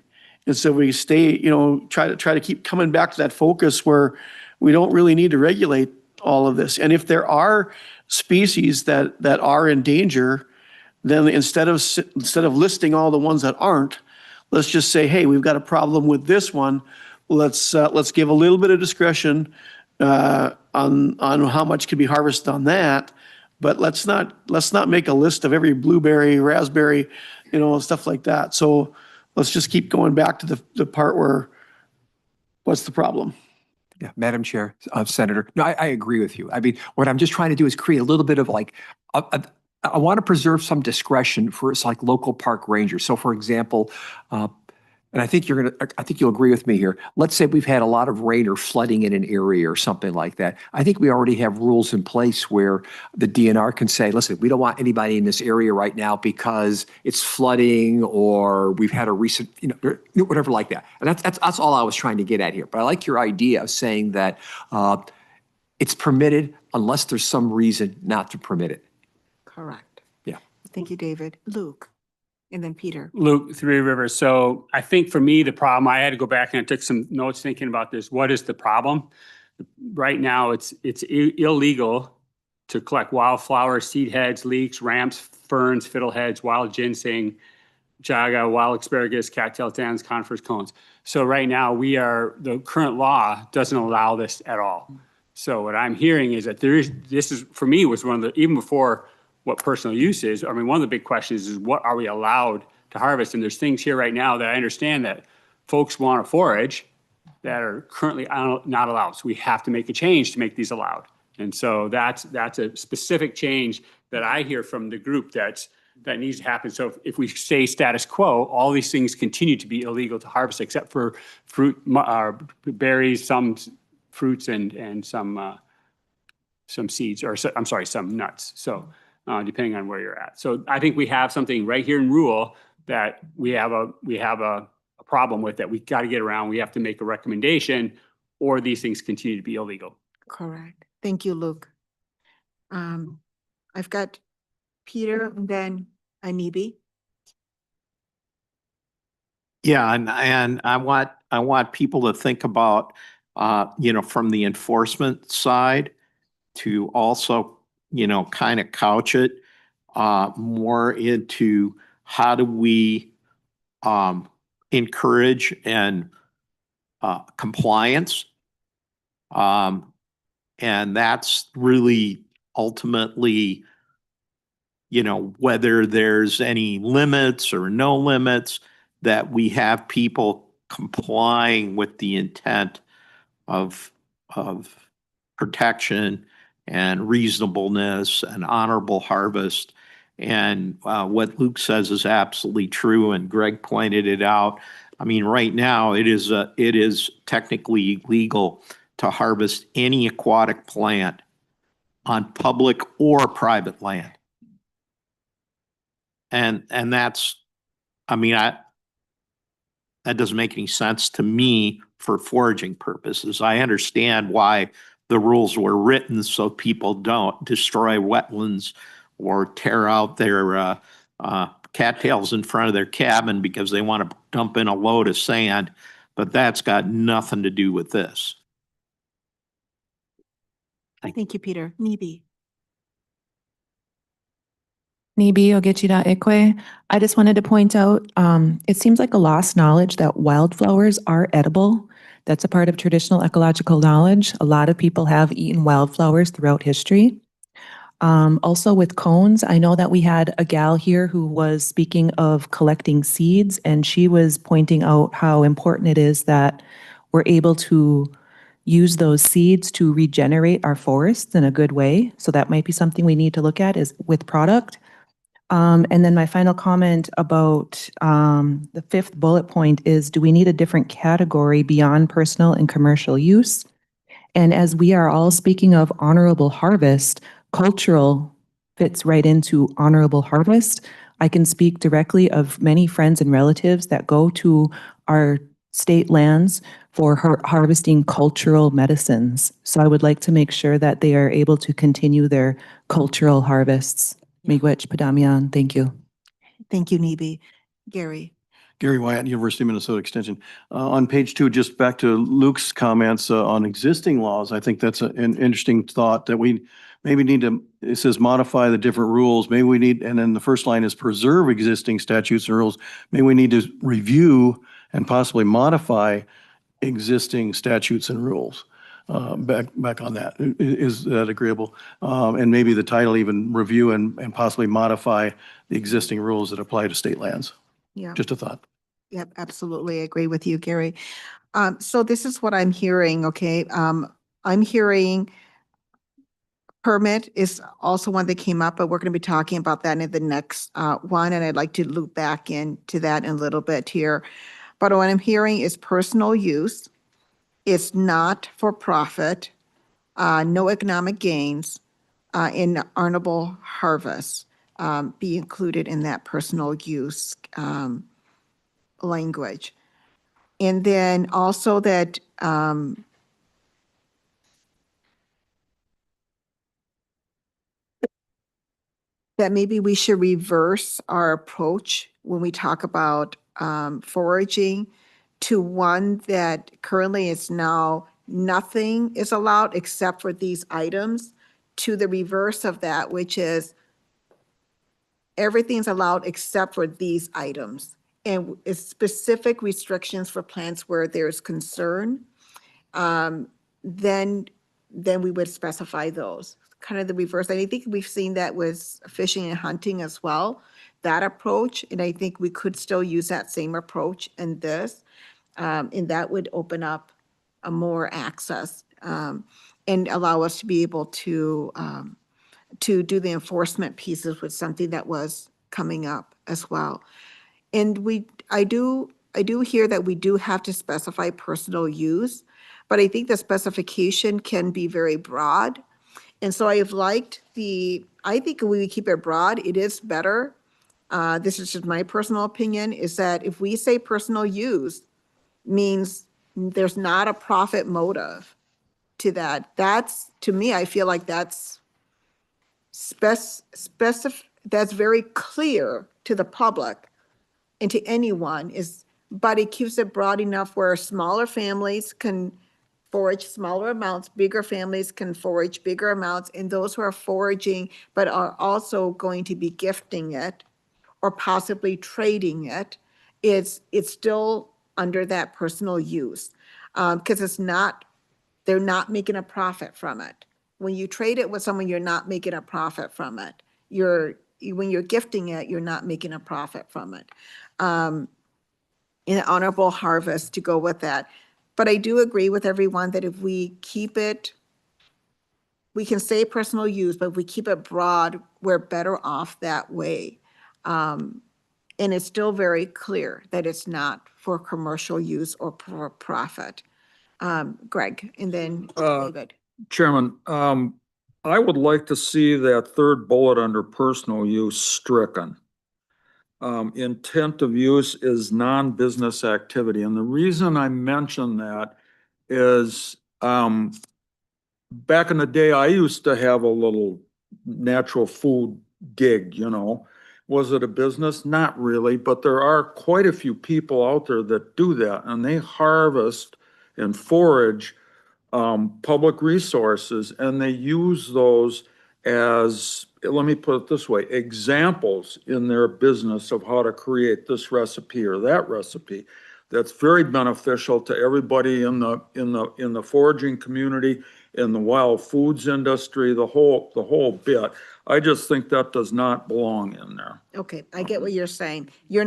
And so we try to keep coming back to that focus where we don't really need to regulate all of this. And if there are species that are in danger, then instead of listing all the ones that aren't, let's just say, hey, we've got a problem with this one. Let's give a little bit of discretion on how much can be harvested on that, but let's not make a list of every blueberry, raspberry, stuff like that. So let's just keep going back to the part where, what's the problem? Yeah, Madam Chair, Senator. No, I agree with you. I mean, what I'm just trying to do is create a little bit of like, I want to preserve some discretion for it's like local park rangers. So for example, and I think you'll agree with me here. Let's say we've had a lot of rain or flooding in an area or something like that. I think we already have rules in place where the DNR can say, listen, we don't want anybody in this area right now because it's flooding or we've had a recent, whatever like that. And that's all I was trying to get at here. But I like your idea of saying that it's permitted unless there's some reason not to permit it. Correct. Yeah. Thank you, David. Luke, and then Peter. Luke, Three Rivers. So I think for me, the problem, I had to go back and I took some notes thinking about this. What is the problem? Right now, it's illegal to collect wildflowers, seed heads, leeks, ramps, ferns, fiddleheads, wild ginseng, chaga, wild asparagus, cattail tans, conifers, cones. So right now, the current law doesn't allow this at all. So what I'm hearing is that this is, for me, was one of the, even before what personal use is, I mean, one of the big questions is what are we allowed to harvest? And there's things here right now that I understand that folks want to forage that are currently not allowed. So we have to make a change to make these allowed. And so that's a specific change that I hear from the group that needs to happen. So if we stay status quo, all these things continue to be illegal to harvest except for fruit, berries, some fruits and some seeds, or I'm sorry, some nuts. So depending on where you're at. So I think we have something right here in rule that we have a problem with that we got to get around. We have to make a recommendation or these things continue to be illegal. Correct. Thank you, Luke. I've got Peter and then Anibi. Yeah, and I want people to think about, from the enforcement side to also, kind of couch it more into how do we encourage and compliance. And that's really ultimately, whether there's any limits or no limits, that we have people complying with the intent of protection and reasonableness and honorable harvest. And what Luke says is absolutely true, and Greg pointed it out. I mean, right now it is technically legal to harvest any aquatic plant on public or private land. And that's, I mean, that doesn't make any sense to me for foraging purposes. I understand why the rules were written so people don't destroy wetlands or tear out their cattails in front of their cabin because they want to dump in a load of sand, but that's got nothing to do with this. Thank you, Peter. Nibi. Nibi Ogechida Ekwe. I just wanted to point out, it seems like a lost knowledge that wildflowers are edible. That's a part of traditional ecological knowledge. A lot of people have eaten wildflowers throughout history. Also with cones, I know that we had a gal here who was speaking of collecting seeds, and she was pointing out how important it is that we're able to use those seeds to regenerate our forests in a good way. So that might be something we need to look at is with product. And then my final comment about the fifth bullet point is, do we need a different category beyond personal and commercial use? And as we are all speaking of honorable harvest, cultural fits right into honorable harvest. I can speak directly of many friends and relatives that go to our state lands for harvesting cultural medicines. So I would like to make sure that they are able to continue their cultural harvests. Miigwech Padamian, thank you. Thank you, Nibi. Gary. Gary Wyatt, University of Minnesota Extension. On page 2, just back to Luke's comments on existing laws, I think that's an interesting thought that we maybe need to, it says modify the different rules. Maybe we need, and then the first line is preserve existing statutes and rules. Maybe we need to review and possibly modify existing statutes and rules. Back on that. Is that agreeable? And maybe the title even review and possibly modify the existing rules that apply to state lands. Yeah. Just a thought. Yep, absolutely. I agree with you, Gary. So this is what I'm hearing, okay? I'm hearing permit is also one that came up, but we're going to be talking about that in the next one, and I'd like to loop back into that in a little bit here. But what I'm hearing is personal use. It's not for profit, no economic gains, in honorable harvest be included in that personal use language. And then also that that maybe we should reverse our approach when we talk about foraging to one that currently is now nothing is allowed except for these items, to the reverse of that, which is everything's allowed except for these items. And it's specific restrictions for plants where there's concern, then we would specify those. Kind of the reverse. I think we've seen that with fishing and hunting as well, that approach. And I think we could still use that same approach in this. And that would open up a more access and allow us to be able to do the enforcement pieces with something that was coming up as well. And I do hear that we do have to specify personal use, but I think the specification can be very broad. And so I've liked I think when we keep it broad, it is better. This is just my personal opinion, is that if we say personal use means there's not a profit motive to that, to me, I feel like that's that's very clear to the public and to anyone, but it keeps it broad enough where smaller families can forage smaller amounts, bigger families can forage bigger amounts, and those who are foraging but are also going to be gifting it or possibly trading it, it's still under that personal use, because they're not making a profit from it. When you trade it with someone, you're not making a profit from it. When you're gifting it, you're not making a profit from it. An honorable harvest to go with that. But I do agree with everyone that if we keep it, we can say personal use, but if we keep it broad, we're better off that way. And it's still very clear that it's not for commercial use or for profit. Greg, and then David. Chairman, I would like to see that third bullet under personal use stricken. Intent of use is non-business activity. And the reason I mention that is back in the day, I used to have a little natural food gig, Was it a business? Not really, but there are quite a few people out there that do that, and they harvest and forage public resources, and they use those as, let me put it this way, examples in their business of how to create this recipe or that recipe. that's very beneficial to everybody in the foraging community, in the wild foods industry, the whole bit. I just think that does not belong in there. Okay, I get what you're saying. You're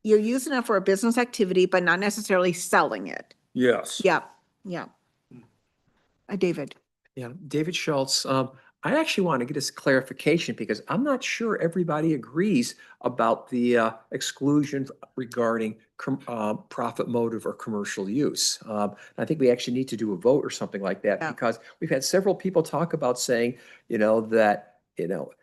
using it for a business activity, but not necessarily selling it. Yes. Yeah, yeah. David. Yeah, David Schultz. I actually want to get this clarification because I'm not sure everybody agrees about the exclusion regarding profit motive or commercial use. I think we actually need to do a vote or something like that because we've had several people talk about saying, that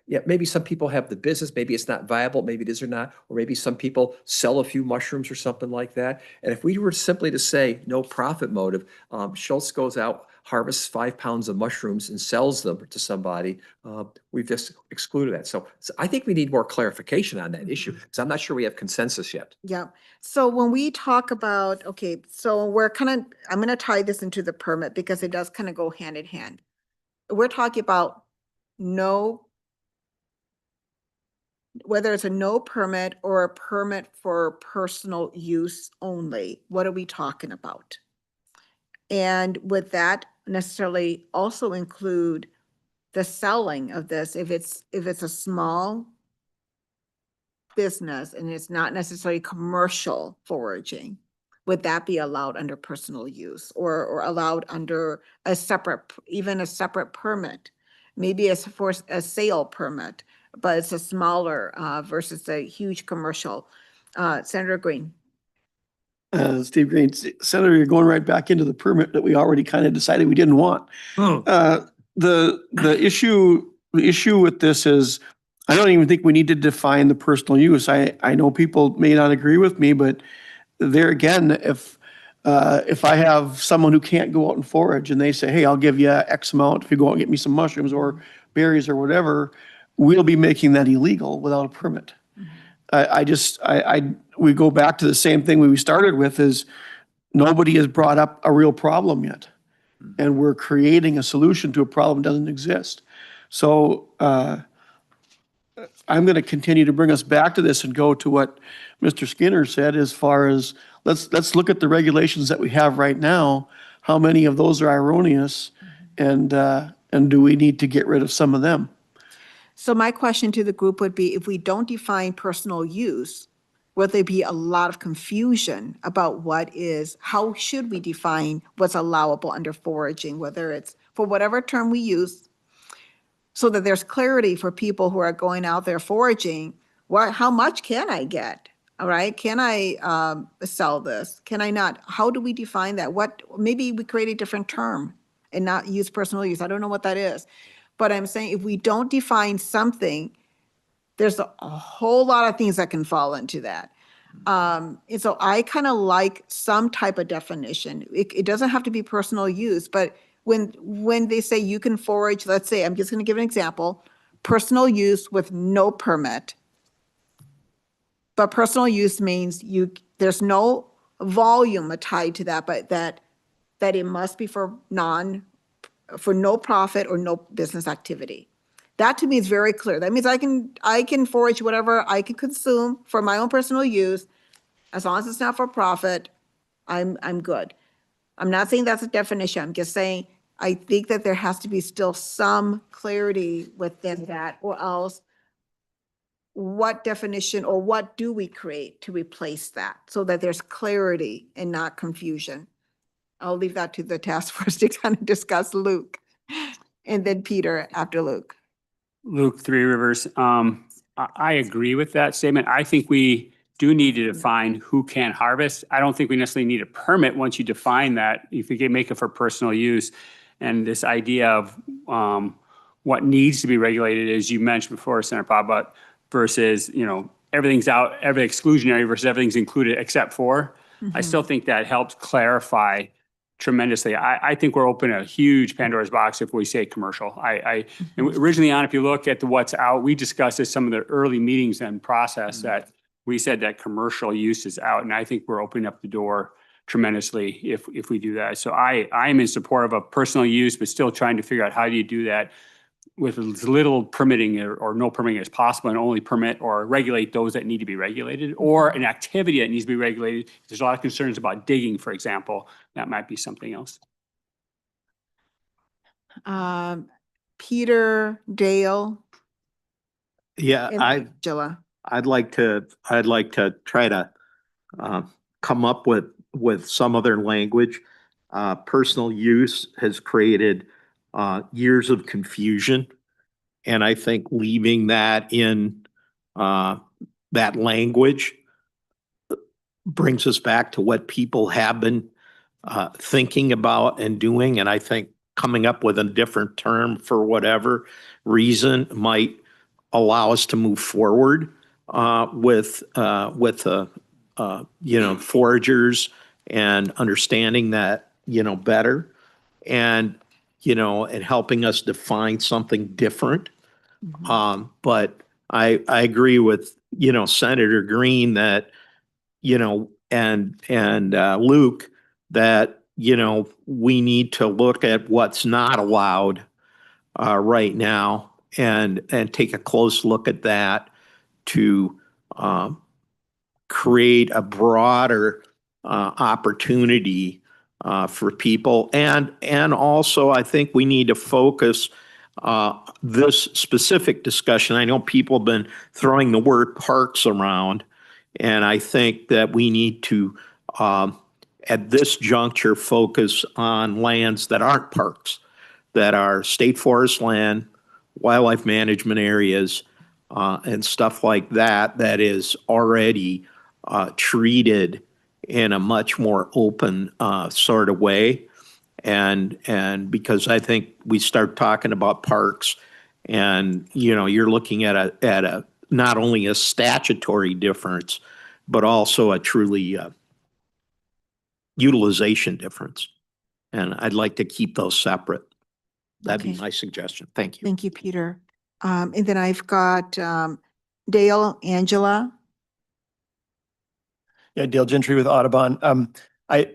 yeah, maybe some people have the business, maybe it's not viable, maybe it is or not, or maybe some people sell a few mushrooms or something like that. And if we were simply to say no profit motive, Schultz goes out, harvests 5 pounds of mushrooms and sells them to somebody, we've just excluded that. So I think we need more clarification on that issue because I'm not sure we have consensus yet. Yeah. So when we talk about, okay, so I'm going to tie this into the permit because it does kind of go hand in hand. We're talking about whether it's a no permit or a permit for personal use only. What are we talking about? And would that necessarily also include the selling of this if it's a small business and it's not necessarily commercial foraging? Would that be allowed under personal use or allowed under even a separate permit? Maybe it's for a sale permit, but it's a smaller versus a huge commercial. Senator Green. Steve Green, Senator, you're going right back into the permit that we already kind of decided we didn't want. The issue with this is I don't even think we need to define the personal use. I know people may not agree with me, but there again, if I have someone who can't go out and forage and they say, hey, I'll give you X amount if you go out and get me some mushrooms or berries or whatever, we'll be making that illegal without a permit. We go back to the same thing we started with is nobody has brought up a real problem yet. And we're creating a solution to a problem that doesn't exist. So I'm going to continue to bring us back to this and go to what Mr. Skinner said as far as let's look at the regulations that we have right now. How many of those are erroneous and do we need to get rid of some of them? So my question to the group would be, if we don't define personal use, will there be a lot of confusion about how should we define what's allowable under foraging, whether it's for whatever term we use, so that there's clarity for people who are going out there foraging, how much can I get? All right, can I sell this? Can I not? How do we define that? Maybe we create a different term and not use personal use. I don't know what that is. But I'm saying if we don't define something, there's a whole lot of things that can fall into that. And so I kind of like some type of definition. It doesn't have to be personal use, but when they say you can forage, let's say, I'm just going to give an example, personal use with no permit. But personal use means there's no volume tied to that, but that it must be for no profit or no business activity. That to me is very clear. That means I can forage whatever I can consume for my own personal use, as long as it's not for profit, I'm good. I'm not saying that's a definition. I'm just saying I think that there has to be still some clarity within that, or else what definition or what do we create to replace that so that there's clarity and not confusion? I'll leave that to the task force to kind of discuss. Luke, and then Peter after Luke. Luke, Three Rivers. I agree with that statement. I think we do need to define who can harvest. I don't think we necessarily need a permit once you define that. If you can make it for personal use, and this idea of what needs to be regulated, as you mentioned before, Senator Bob, versus everything's out, every exclusionary versus everything's included except for. I still think that helps clarify tremendously. I think we're opening a huge Pandora's box if we say commercial. And originally on, if you look at what's out, we discussed at some of the early meetings and process that we said that commercial use is out. And I think we're opening up the door tremendously if we do that. So I am in support of a personal use, but still trying to figure out how do you do that with as little permitting or no permitting as possible, and only permit or regulate those that need to be regulated, or an activity that needs to be regulated. There's a lot of concerns about digging, for example. That might be something else. Peter, Dale, Yeah, and Angela. I'd like to try to come up with some other language. Personal use has created years of confusion. And I think leaving that in that language brings us back to what people have been thinking about and doing. And I think coming up with a different term for whatever reason might allow us to move forward with foragers and understanding that, better, and, and helping us define something different. But I agree with, Senator Green that, and Luke, that, we need to look at what's not allowed right now and take a close look at that to create a broader opportunity for people. And also, I think we need to focus this specific discussion. I know people have been throwing the word parks around, and I think that we need to, at this juncture, focus on lands that aren't parks, that are state forest land, wildlife management areas, and stuff like that, that is already treated in a much more open sort of way. And because I think we start talking about parks, and you're looking at a not only a statutory difference, but also a truly utilization difference. And I'd like to keep those separate. That'd be my suggestion. Thank you. Thank you, Peter. And then I've got Dale, Angela. Yeah, Dale Gentry with Audubon. I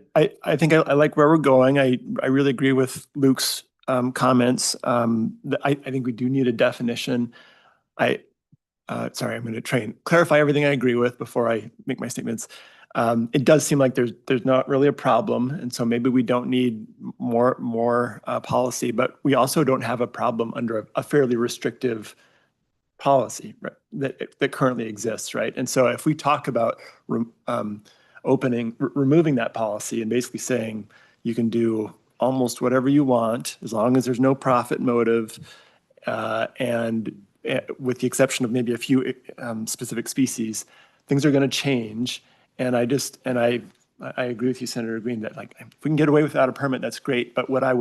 think I like where we're going. I really agree with Luke's comments. I think we do need a definition. Sorry, I'm going to try and clarify everything I agree with before I make my statements. It does seem like there's not really a problem, and so maybe we don't need more policy, but we also don't have a problem under a fairly restrictive policy, right, that currently exists, right? And so if we talk about removing that policy and basically saying you can do almost whatever you want as long as there's no profit motive, and with the exception of maybe a few specific species, things are going to change. And I agree with you, Senator Green, that like if we can get away without a permit, that's great. But what I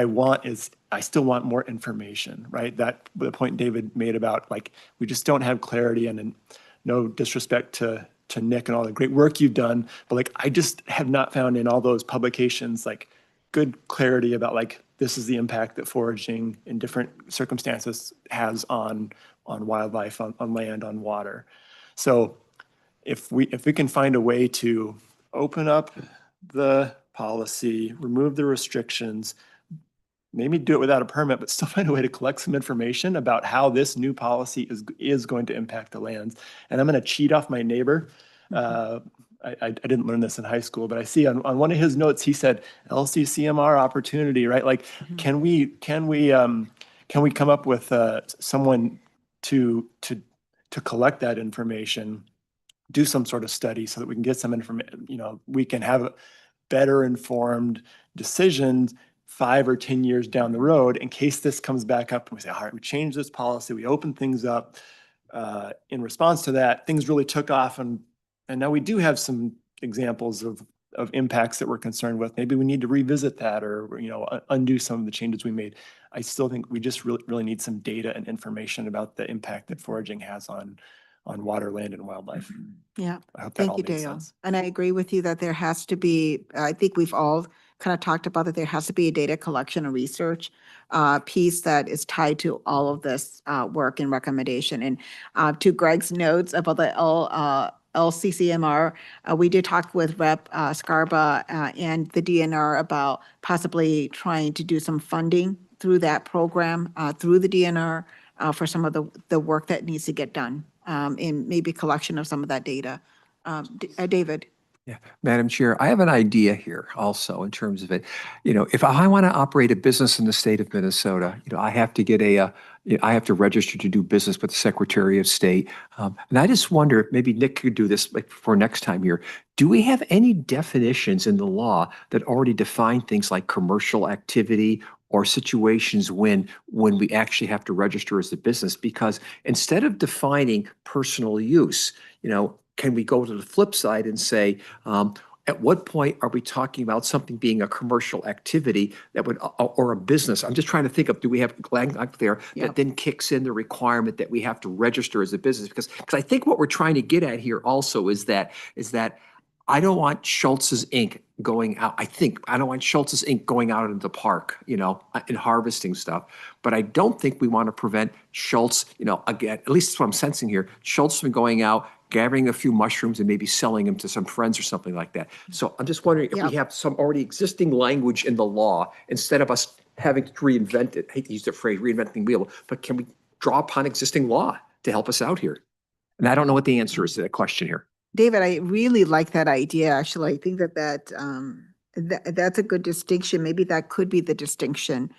want is I still want more information, right? That the point David made about like we just don't have clarity, and no disrespect to Nick and all the great work you've done, but like I just have not found in all those publications like good clarity about like this is the impact that foraging in different circumstances has on wildlife, on land, on water. So if we can find a way to open up the policy, remove the restrictions, maybe do it without a permit, but still find a way to collect some information about how this new policy is going to impact the lands. And I'm going to cheat off my neighbor. I didn't learn this in high school, but I see on one of his notes, he said LCCMR opportunity, right? Like, can we come up with someone to collect that information, do some sort of study so that we can get some information, we can have better informed decisions 5 or 10 years down the road in case this comes back up and we say, all right, we changed this policy, we opened things up. In response to that, things really took off, and now we do have some examples of impacts that we're concerned with. Maybe we need to revisit that or undo some of the changes we made. I still think we just really need some data and information about the impact that foraging has on water, land, and wildlife. Yeah, I hope that thank all you, makes Dale. sense. And I agree with you that there has to be, I think we've all kind of talked about that there has to be a data collection and research piece that is tied to all of this work and recommendation. And to Greg's notes about the LCCMR, we did talk with Rep. Scarba and the DNR about possibly trying to do some funding through that program, through the DNR, for some of the work that needs to get done, in maybe collection of some of that data. David? Yeah, Madam Chair, I have an idea here also in terms of it. If I want to operate a business in the state of Minnesota, I have to get I have to register to do business with the Secretary of State. And I just wonder if maybe Nick could do this like for next time here. Do we have any definitions in the law that already define things like commercial activity or situations when we actually have to register as a business? Because instead of defining personal use, can we go to the flip side and say, at what point are we talking about something being a commercial activity that would, or a business? I'm just trying to think of, do we have language there that then kicks in the requirement that we have to register as a business? Because I think what we're trying to get at here also is that I don't want Schultz's Inc. going out. I don't want Schultz's Inc. going out into the park, and harvesting stuff. But I don't think we want to prevent Schultz, again, at least that's what I'm sensing here, Schultz from going out, gathering a few mushrooms and maybe selling them to some friends or something like that. So I'm just wondering if we have some already existing language in the law, instead of us having to reinvent it. I hate to use the phrase reinventing the wheel, but can we draw upon existing law to help us out here? And I don't know what the answer is to that question here. David, I really like that idea, actually. I think that's a good distinction. Maybe that could be the distinction,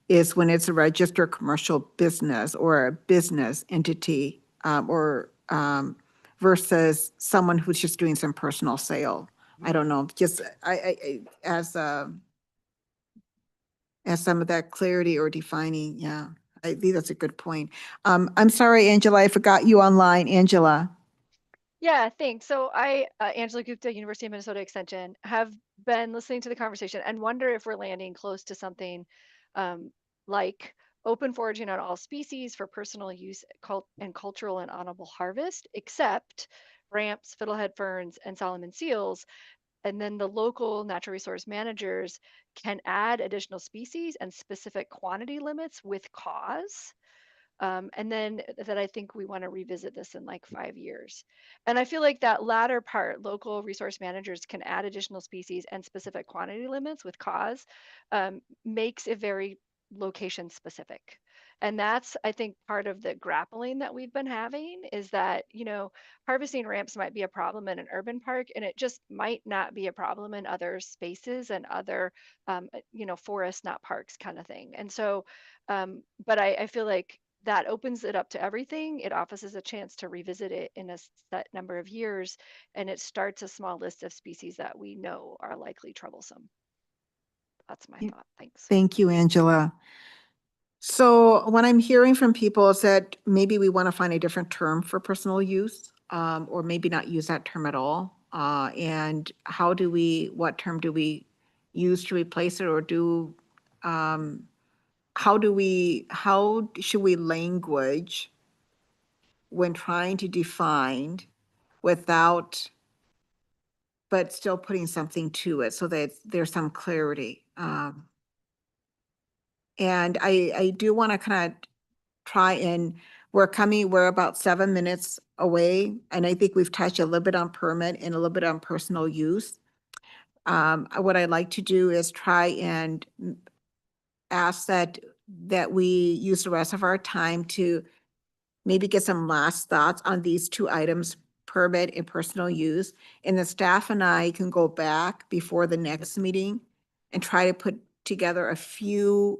is when it's a registered commercial business or a business entity, versus someone who's just doing some personal sale. I don't know, just as some of that clarity or defining, yeah. I think that's a good point. I'm sorry, Angela, I forgot you online. Angela. Yeah, thanks. So I, Angela Gupta, University of Minnesota Extension, have been listening to the conversation and wonder if we're landing close to something like open foraging on all species for personal use and cultural and honorable harvest, except ramps, fiddlehead ferns, and Solomon seals. And then the local natural resource managers can add additional species and specific quantity limits with cause. And then that I think we want to revisit this in like 5 years. And I feel like that latter part, local resource managers can add additional species and specific quantity limits with cause, makes it very location specific. And that's, I think, part of the grappling that we've been having is that, harvesting ramps might be a problem in an urban park, and it just might not be a problem in other spaces and other, forests, not parks kind of thing. And so, but I feel like that opens it up to everything. It offers us a chance to revisit it in a set number of years, and it starts a small list of species that we know are likely troublesome. That's my thought. Thanks. Thank you, Angela. So what I'm hearing from people is that maybe we want to find a different term for personal use, or maybe not use that term at all. And what term do we use to replace it, or how should we language when trying to define but still putting something to it so that there's some clarity. And I do want to kind of try and we're about 7 minutes away. And I think we've touched a little bit on permit and a little bit on personal use. What I'd like to do is try and ask that we use the rest of our time to maybe get some last thoughts on these 2 items, permit and personal use. And the staff and I can go back before the next meeting and try to put together a few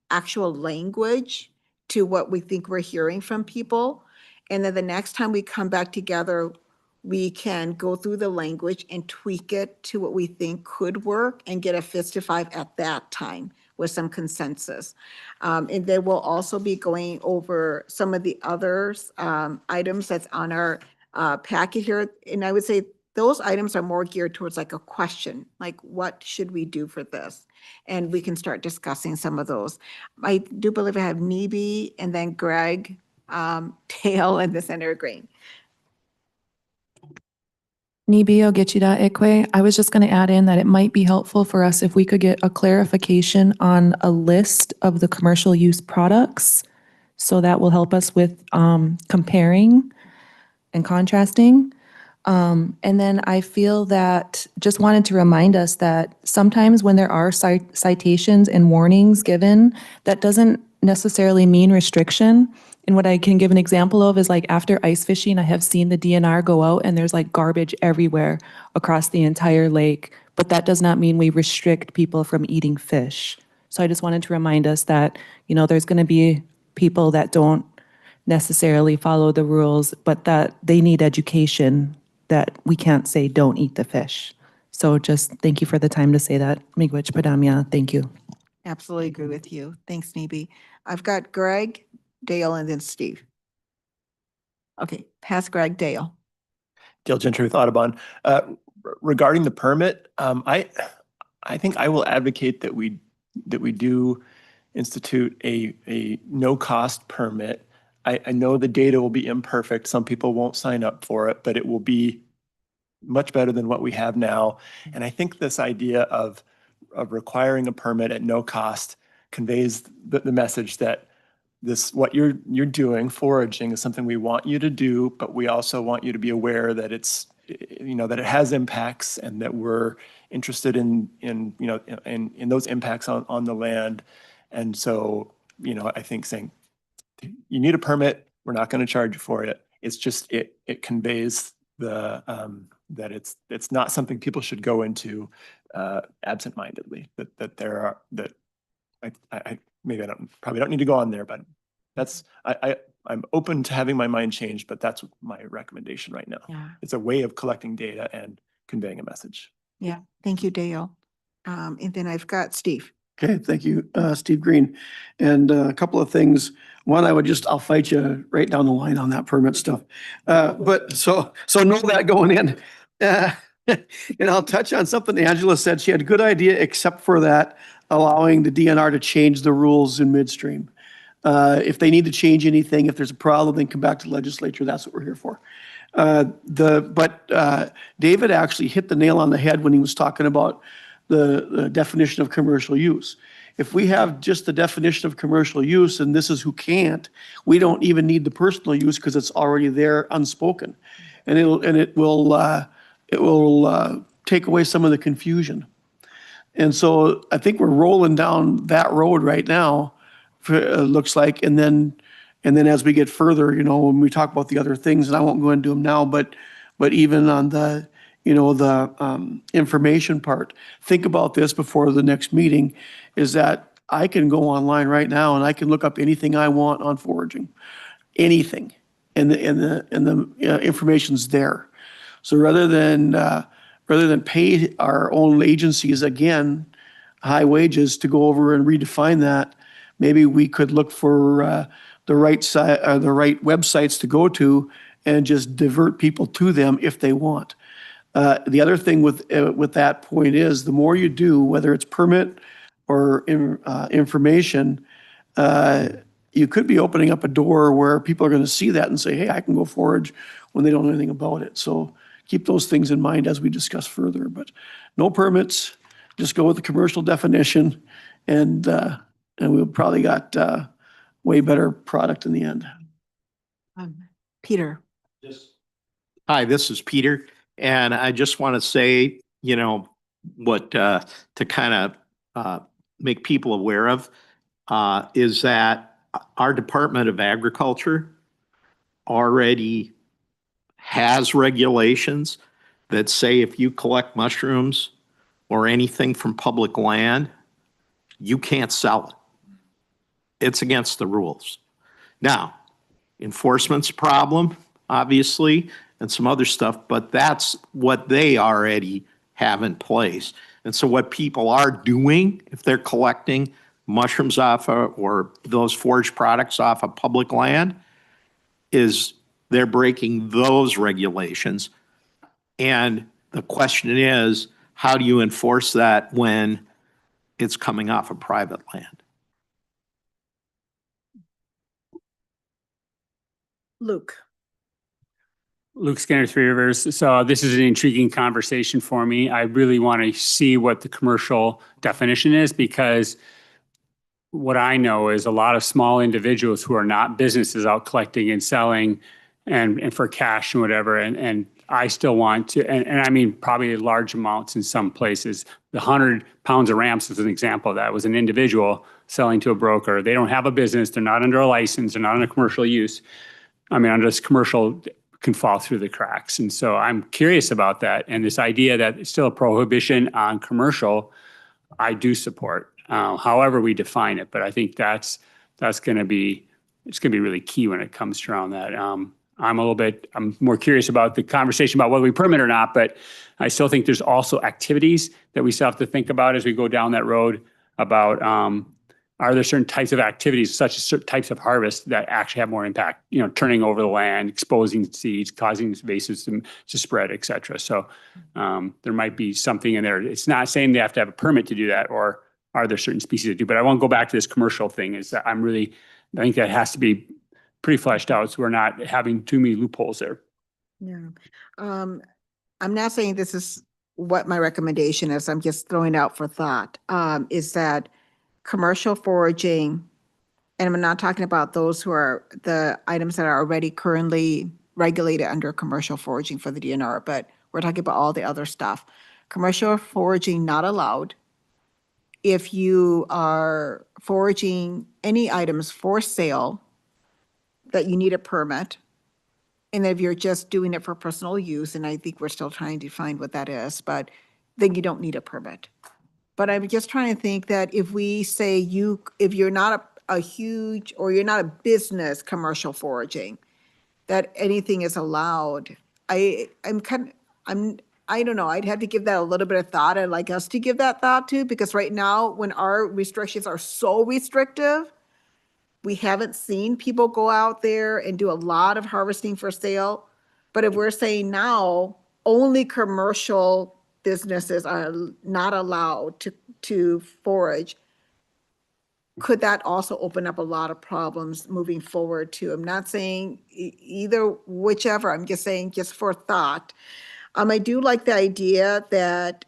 actual language to what we think we're hearing from people. And then the next time we come back together, we can go through the language and tweak it to what we think could work and get a 5 at that time with some consensus. And then we'll also be going over some of the other items that's on our packet here. And I would say those items are more geared towards like a question, like what should we do for this? And we can start discussing some of those. I do believe I have Nibi and then Greg, Dale, and the Senator Green. Nibi Ogechida Ekwe, I was just going to add in that it might be helpful for us if we could get a clarification on a list of the commercial use products. So that will help us with comparing and contrasting. And then I feel that just wanted to remind us that sometimes when there are citations and warnings given, that doesn't necessarily mean restriction. And what I can give an example of is like after ice fishing, I have seen the DNR go out and there's like garbage everywhere across the entire lake. But that does not mean we restrict people from eating fish. So I just wanted to remind us that, you know, there's going to be people that don't necessarily follow the rules, but that they need education, that we can't say don't eat the fish. So just thank you for the time to say that. Miigwech Padamya, thank you. Absolutely agree with you. Thanks, Nebe. I've got Greg, Dale, and then Steve. Okay, pass Greg, Dale. Dale Gentry with Audubon. Regarding the permit, I think I will advocate that we do institute a no cost permit. I know the data will be imperfect. Some people won't sign up for it, but it will be much better than what we have now. And I think this idea of requiring a permit at no cost conveys the message that what you're doing, foraging, is something we want you to do, but we also want you to be aware that it's, you know, that it has impacts and that we're interested in those impacts on the land. And so, you know, I think saying you need a permit, we're not going to charge you for it. It's just it conveys the that it's not something people should go into absentmindedly. That there are that I maybe probably don't need to go on there, but that's I'm open to having my mind changed, but that's my recommendation right now. Yeah. It's a way of collecting data and conveying a message. Yeah, thank you, Dale. And then I've got Steve. Okay, thank you, Steve Green. And a couple of things. One, I'll fight you right down the line on that permit stuff. But so know that going in. And I'll touch on something Angela said. She had a good idea, except for that allowing the DNR to change the rules in midstream. If they need to change anything, if there's a problem, then come back to the legislature. That's what we're here for. David actually hit the nail on the head when he was talking about the definition of commercial use. If we have just the definition of commercial use and this is who can't, we don't even need the personal use because it's already there unspoken. And it will take away some of the confusion. And so I think we're rolling down that road right now, looks like. And then as we get further, you know, when we talk about the other things, and I won't go into them now, but even on the, you know, the information part, think about this before the next meeting, is that I can go online right now and I can look up anything I want on foraging, anything, and the information's there. So rather than pay our own agencies again high wages to go over and redefine that, maybe we could look for the right websites to go to and just divert people to them if they want. The other thing with that point is the more you do, whether it's permit or information, you could be opening up a door where people are going to see that and say, hey, I can go forage when they don't know anything about it. So keep those things in mind as we discuss further. But no permits, just go with the commercial definition, and we've probably got way better product in the end. Peter. Hi, this is Peter, and I just want to say, you know, what to kind of make people aware of is that our Department of Agriculture already has regulations that say if you collect mushrooms or anything from public land, you can't sell it. It's against the rules. Now, enforcement's a problem, obviously, and some other stuff, but that's what they already have in place. And so what people are doing, if they're collecting mushrooms off of, or those foraged products off of public land, is they're breaking those regulations. And the question is, how do you enforce that when it's coming off of private land? Luke. Luke Skinner, Three Rivers. So this is an intriguing conversation for me. I really want to see what the commercial definition is, because what I know is a lot of small individuals who are not businesses out collecting and selling and for cash and whatever. And I still want to, and I mean, probably large amounts in some places. The 100 pounds of ramps is an example of that. Was an individual selling to a broker. They don't have a business. They're not under a license. They're not under commercial use. I mean, under this commercial can fall through the cracks. And so I'm curious about that. And this idea that it's still a prohibition on commercial, I do support, however we define it. But I think that's going to be, it's going to be really key when it comes to around that. I'm more curious about the conversation about whether we permit or not, but I still think there's also activities that we still have to think about as we go down that road about, are there certain types of activities, such as certain types of harvest, that actually have more impact? You know, turning over the land, exposing seeds, causing invasives to spread, et cetera. So there might be something in there. It's not saying they have to have a permit to do that, or are there certain species that do? But I want to go back to this commercial thing. Is that I think that has to be pretty fleshed out, so we're not having too many loopholes there. Yeah. I'm not saying this is what my recommendation is. I'm just throwing out for thought, is that commercial foraging, and I'm not talking about those who are the items that are already currently regulated under commercial foraging for the DNR, but we're talking about all the other stuff. Commercial foraging not allowed. If you are foraging any items for sale that you need a permit, and if you're just doing it for personal use, and I think we're still trying to find what that is, but then you don't need a permit. But I'm just trying to think that if we say if you're not a huge, or you're not a business commercial foraging, that anything is allowed. I don't know, I'd have to give that a little bit of thought. I'd like us to give that thought too, because right now, when our restrictions are so restrictive, we haven't seen people go out there and do a lot of harvesting for sale. But if we're saying now only commercial businesses are not allowed to forage, could that also open up a lot of problems moving forward too? I'm not saying either, whichever, I'm just saying just for thought. I do like the idea that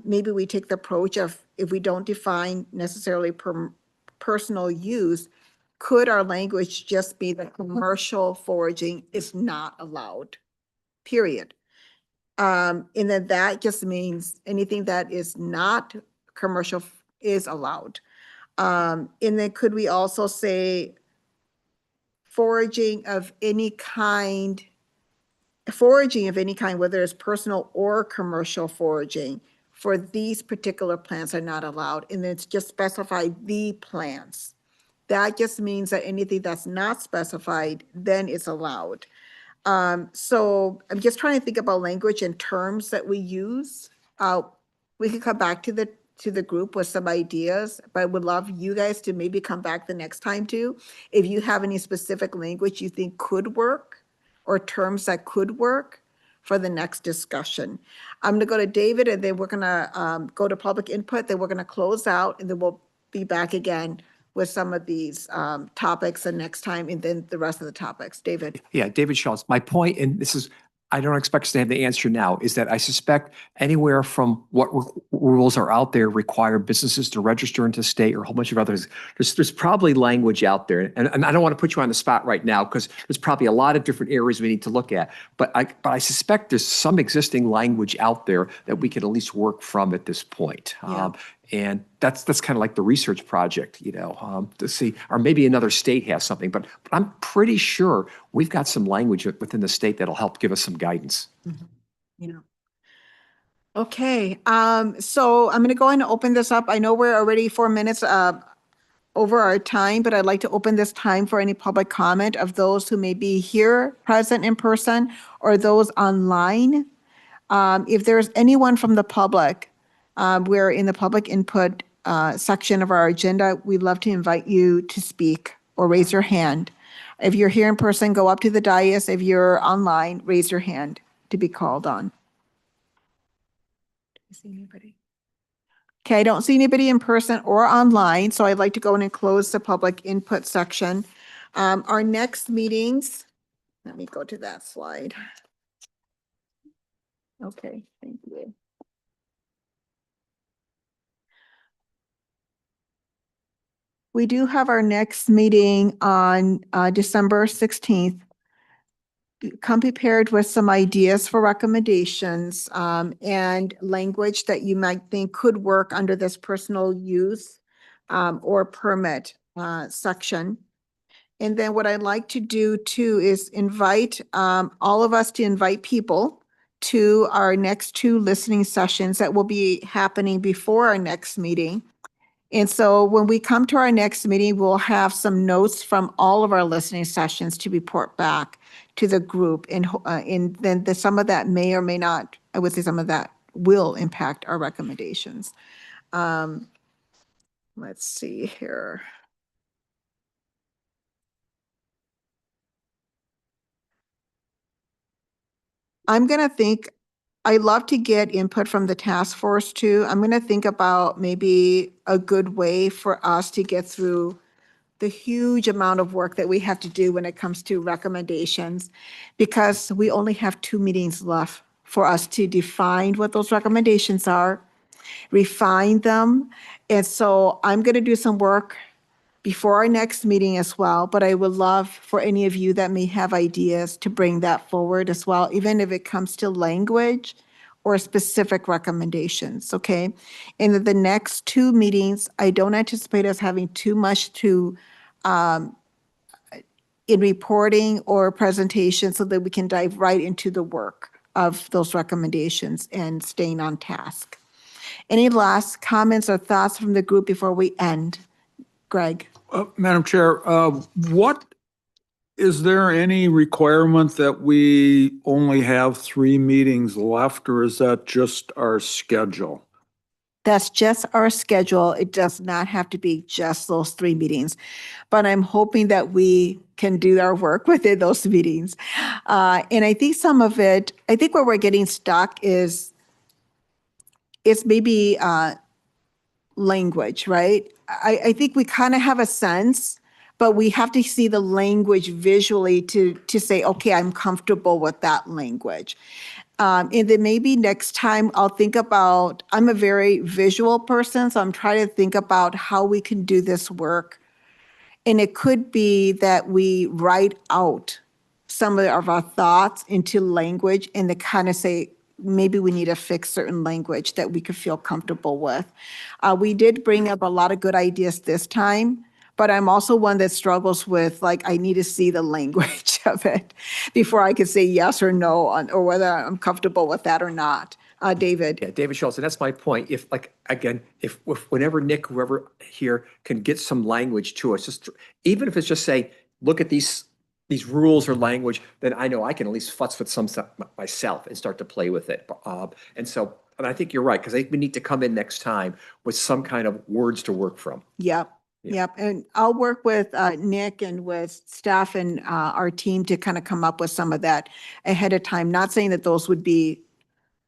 maybe we take the approach of, if we don't define necessarily personal use, could our language just be that commercial foraging is not allowed, period? And then that just means anything that is not commercial is allowed. And then could we also say foraging of any kind, whether it's personal or commercial foraging, for these particular plants are not allowed, and then it's just specify the plants. That just means that anything that's not specified then is allowed. So I'm just trying to think about language and terms that we use. We could come back to the group with some ideas, but I would love you guys to maybe come back the next time too. If you have any specific language you think could work, or terms that could work for the next discussion. I'm gonna go to David, and then we're gonna go to public input, then we're gonna close out, and then we'll be back again with some of these topics the next time, and then the rest of the topics. David. Yeah, David Schultz. My point, and this is, I don't expect us to have the answer now, is that I suspect anywhere from what rules are out there require businesses to register into state, or a whole bunch of others. There's probably language out there, and I don't want to put you on the spot right now, because there's probably a lot of different areas we need to look at. But I suspect there's some existing language out there that we can at least work from at this point. Yeah. And that's kind of like the research project, to see, or maybe another state has something, but I'm pretty sure we've got some language within the state that'll help give us some guidance. Yeah. Okay, so I'm gonna go ahead and open this up. I know we're already 4 minutes over our time, but I'd like to open this time for any public comment of those who may be here present in person, or those online. If there's anyone from the public, we're in the public input section of our agenda. We'd love to invite you to speak or raise your hand. If you're here in person, go up to the dais. If you're online, raise your hand to be called on. Do you see anybody? Okay, I don't see anybody in person or online, so I'd like to go in and close the public input section. Our next meetings, let me go to that slide. Okay, thank you. We do have our next meeting on December 16th. come prepared with some ideas for recommendations and language that you might think could work under this personal use or permit section. And then what I'd like to do too is invite all of us to invite people to our next 2 listening sessions that will be happening before our next meeting. And so when we come to our next meeting, we'll have some notes from all of our listening sessions to report back to the group. And then some of that may or may not, I would say some of that will impact our recommendations. Let's see here. I'm going to think, I love to get input from the task force too. I'm going to think about maybe a good way for us to get through the huge amount of work that we have to do when it comes to recommendations, because we only have 2 meetings left for us to define what those recommendations are, refine them. And so I'm going to do some work before our next meeting as well, but I would love for any of you that may have ideas to bring that forward as well, even if it comes to language or specific recommendations, okay? In the next 2 meetings, I don't anticipate us having too much to in reporting or presentation so that we can dive right into the work of those recommendations and staying on task. Any last comments or thoughts from the group before we end? Greg? Madam Chair, is there any requirement that we only have 3 meetings left, or is that just our schedule? That's just our schedule. It does not have to be just those 3 meetings, but I'm hoping that we can do our work within those meetings. And I think some of it, I think where we're getting stuck is maybe language, right? I think we kind of have a sense, but we have to see the language visually to say, okay, I'm comfortable with that language. And then maybe next time I'll think about, I'm a very visual person, so I'm trying to think about how we can do this work. And it could be that we write out some of our thoughts into language and to kind of say, maybe we need to fix certain language that we could feel comfortable with. We did bring up a lot of good ideas this time, but I'm also one that struggles with, like, I need to see the language of it before I can say yes or no on, or whether I'm comfortable with that or not. David? Yeah, David Schultz, and that's my point. If, like, again, if whenever Nick, whoever here can get some language to us, just even if it's just say, look at these rules or language, then I know I can at least futz with some stuff myself and start to play with it. And I think you're right, because we need to come in next time with some kind of words to work from. Yep. Yep. And I'll work with Nick and with staff and our team to kind of come up with some of that ahead of time. Not saying that those would be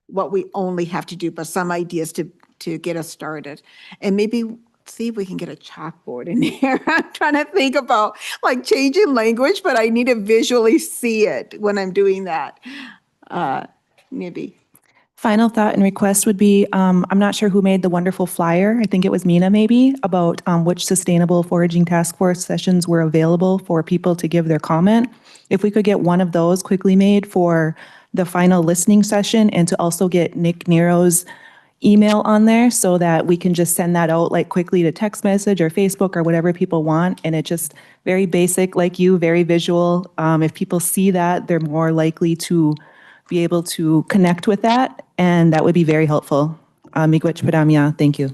what we only have to do, but some ideas to get us started. And maybe see if we can get a chalkboard in here. I'm trying to think about like changing language, but I need to visually see it when I'm doing that. Maybe. Final thought and request would be, I'm not sure who made the wonderful flyer. I think it was Mina maybe, about which sustainable foraging task force sessions were available for people to give their comment. If we could get one of those quickly made for the final listening session, and to also get Nick Nero's email on there so that we can just send that out like quickly to text message or Facebook or whatever people want. And it just very basic, like you, very visual. If people see that, they're more likely to be able to connect with that, and that would be very helpful. Miigwech Padamya, thank you.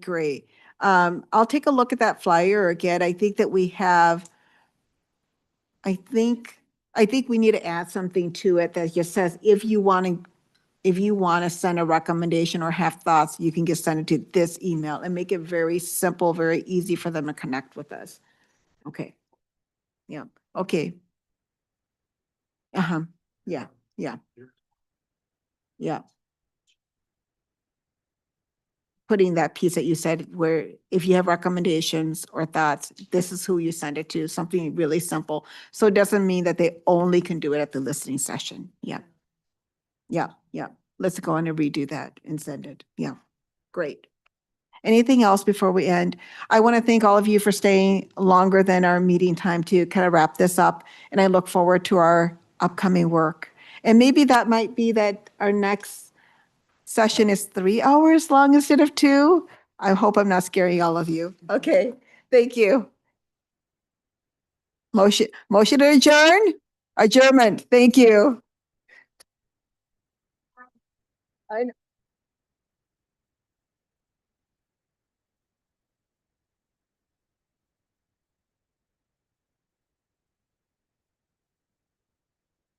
Great. I'll take a look at that flyer again. I think that we have, I think we need to add something to it that just says, if you want to send a recommendation or have thoughts, you can just send it to this email, and make it very simple, very easy for them to connect with us. Okay. Yeah. Okay. Uh-huh. Yeah. Yeah. Yeah. Putting that piece that you said where if you have recommendations or thoughts, this is who you send it to, something really simple. So it doesn't mean that they only can do it at the listening session. Yeah. Yeah. Yeah. Let's go on and redo that and send it. Yeah. Great. Anything else before we end? I want to thank all of you for staying longer than our meeting time to kind of wrap this up. And I look forward to our upcoming work. And maybe that might be that our next session is 3 hours long instead of 2. I hope I'm not scaring all of you. Okay, thank you. Motion to adjourn? Adjournment, thank you. I know.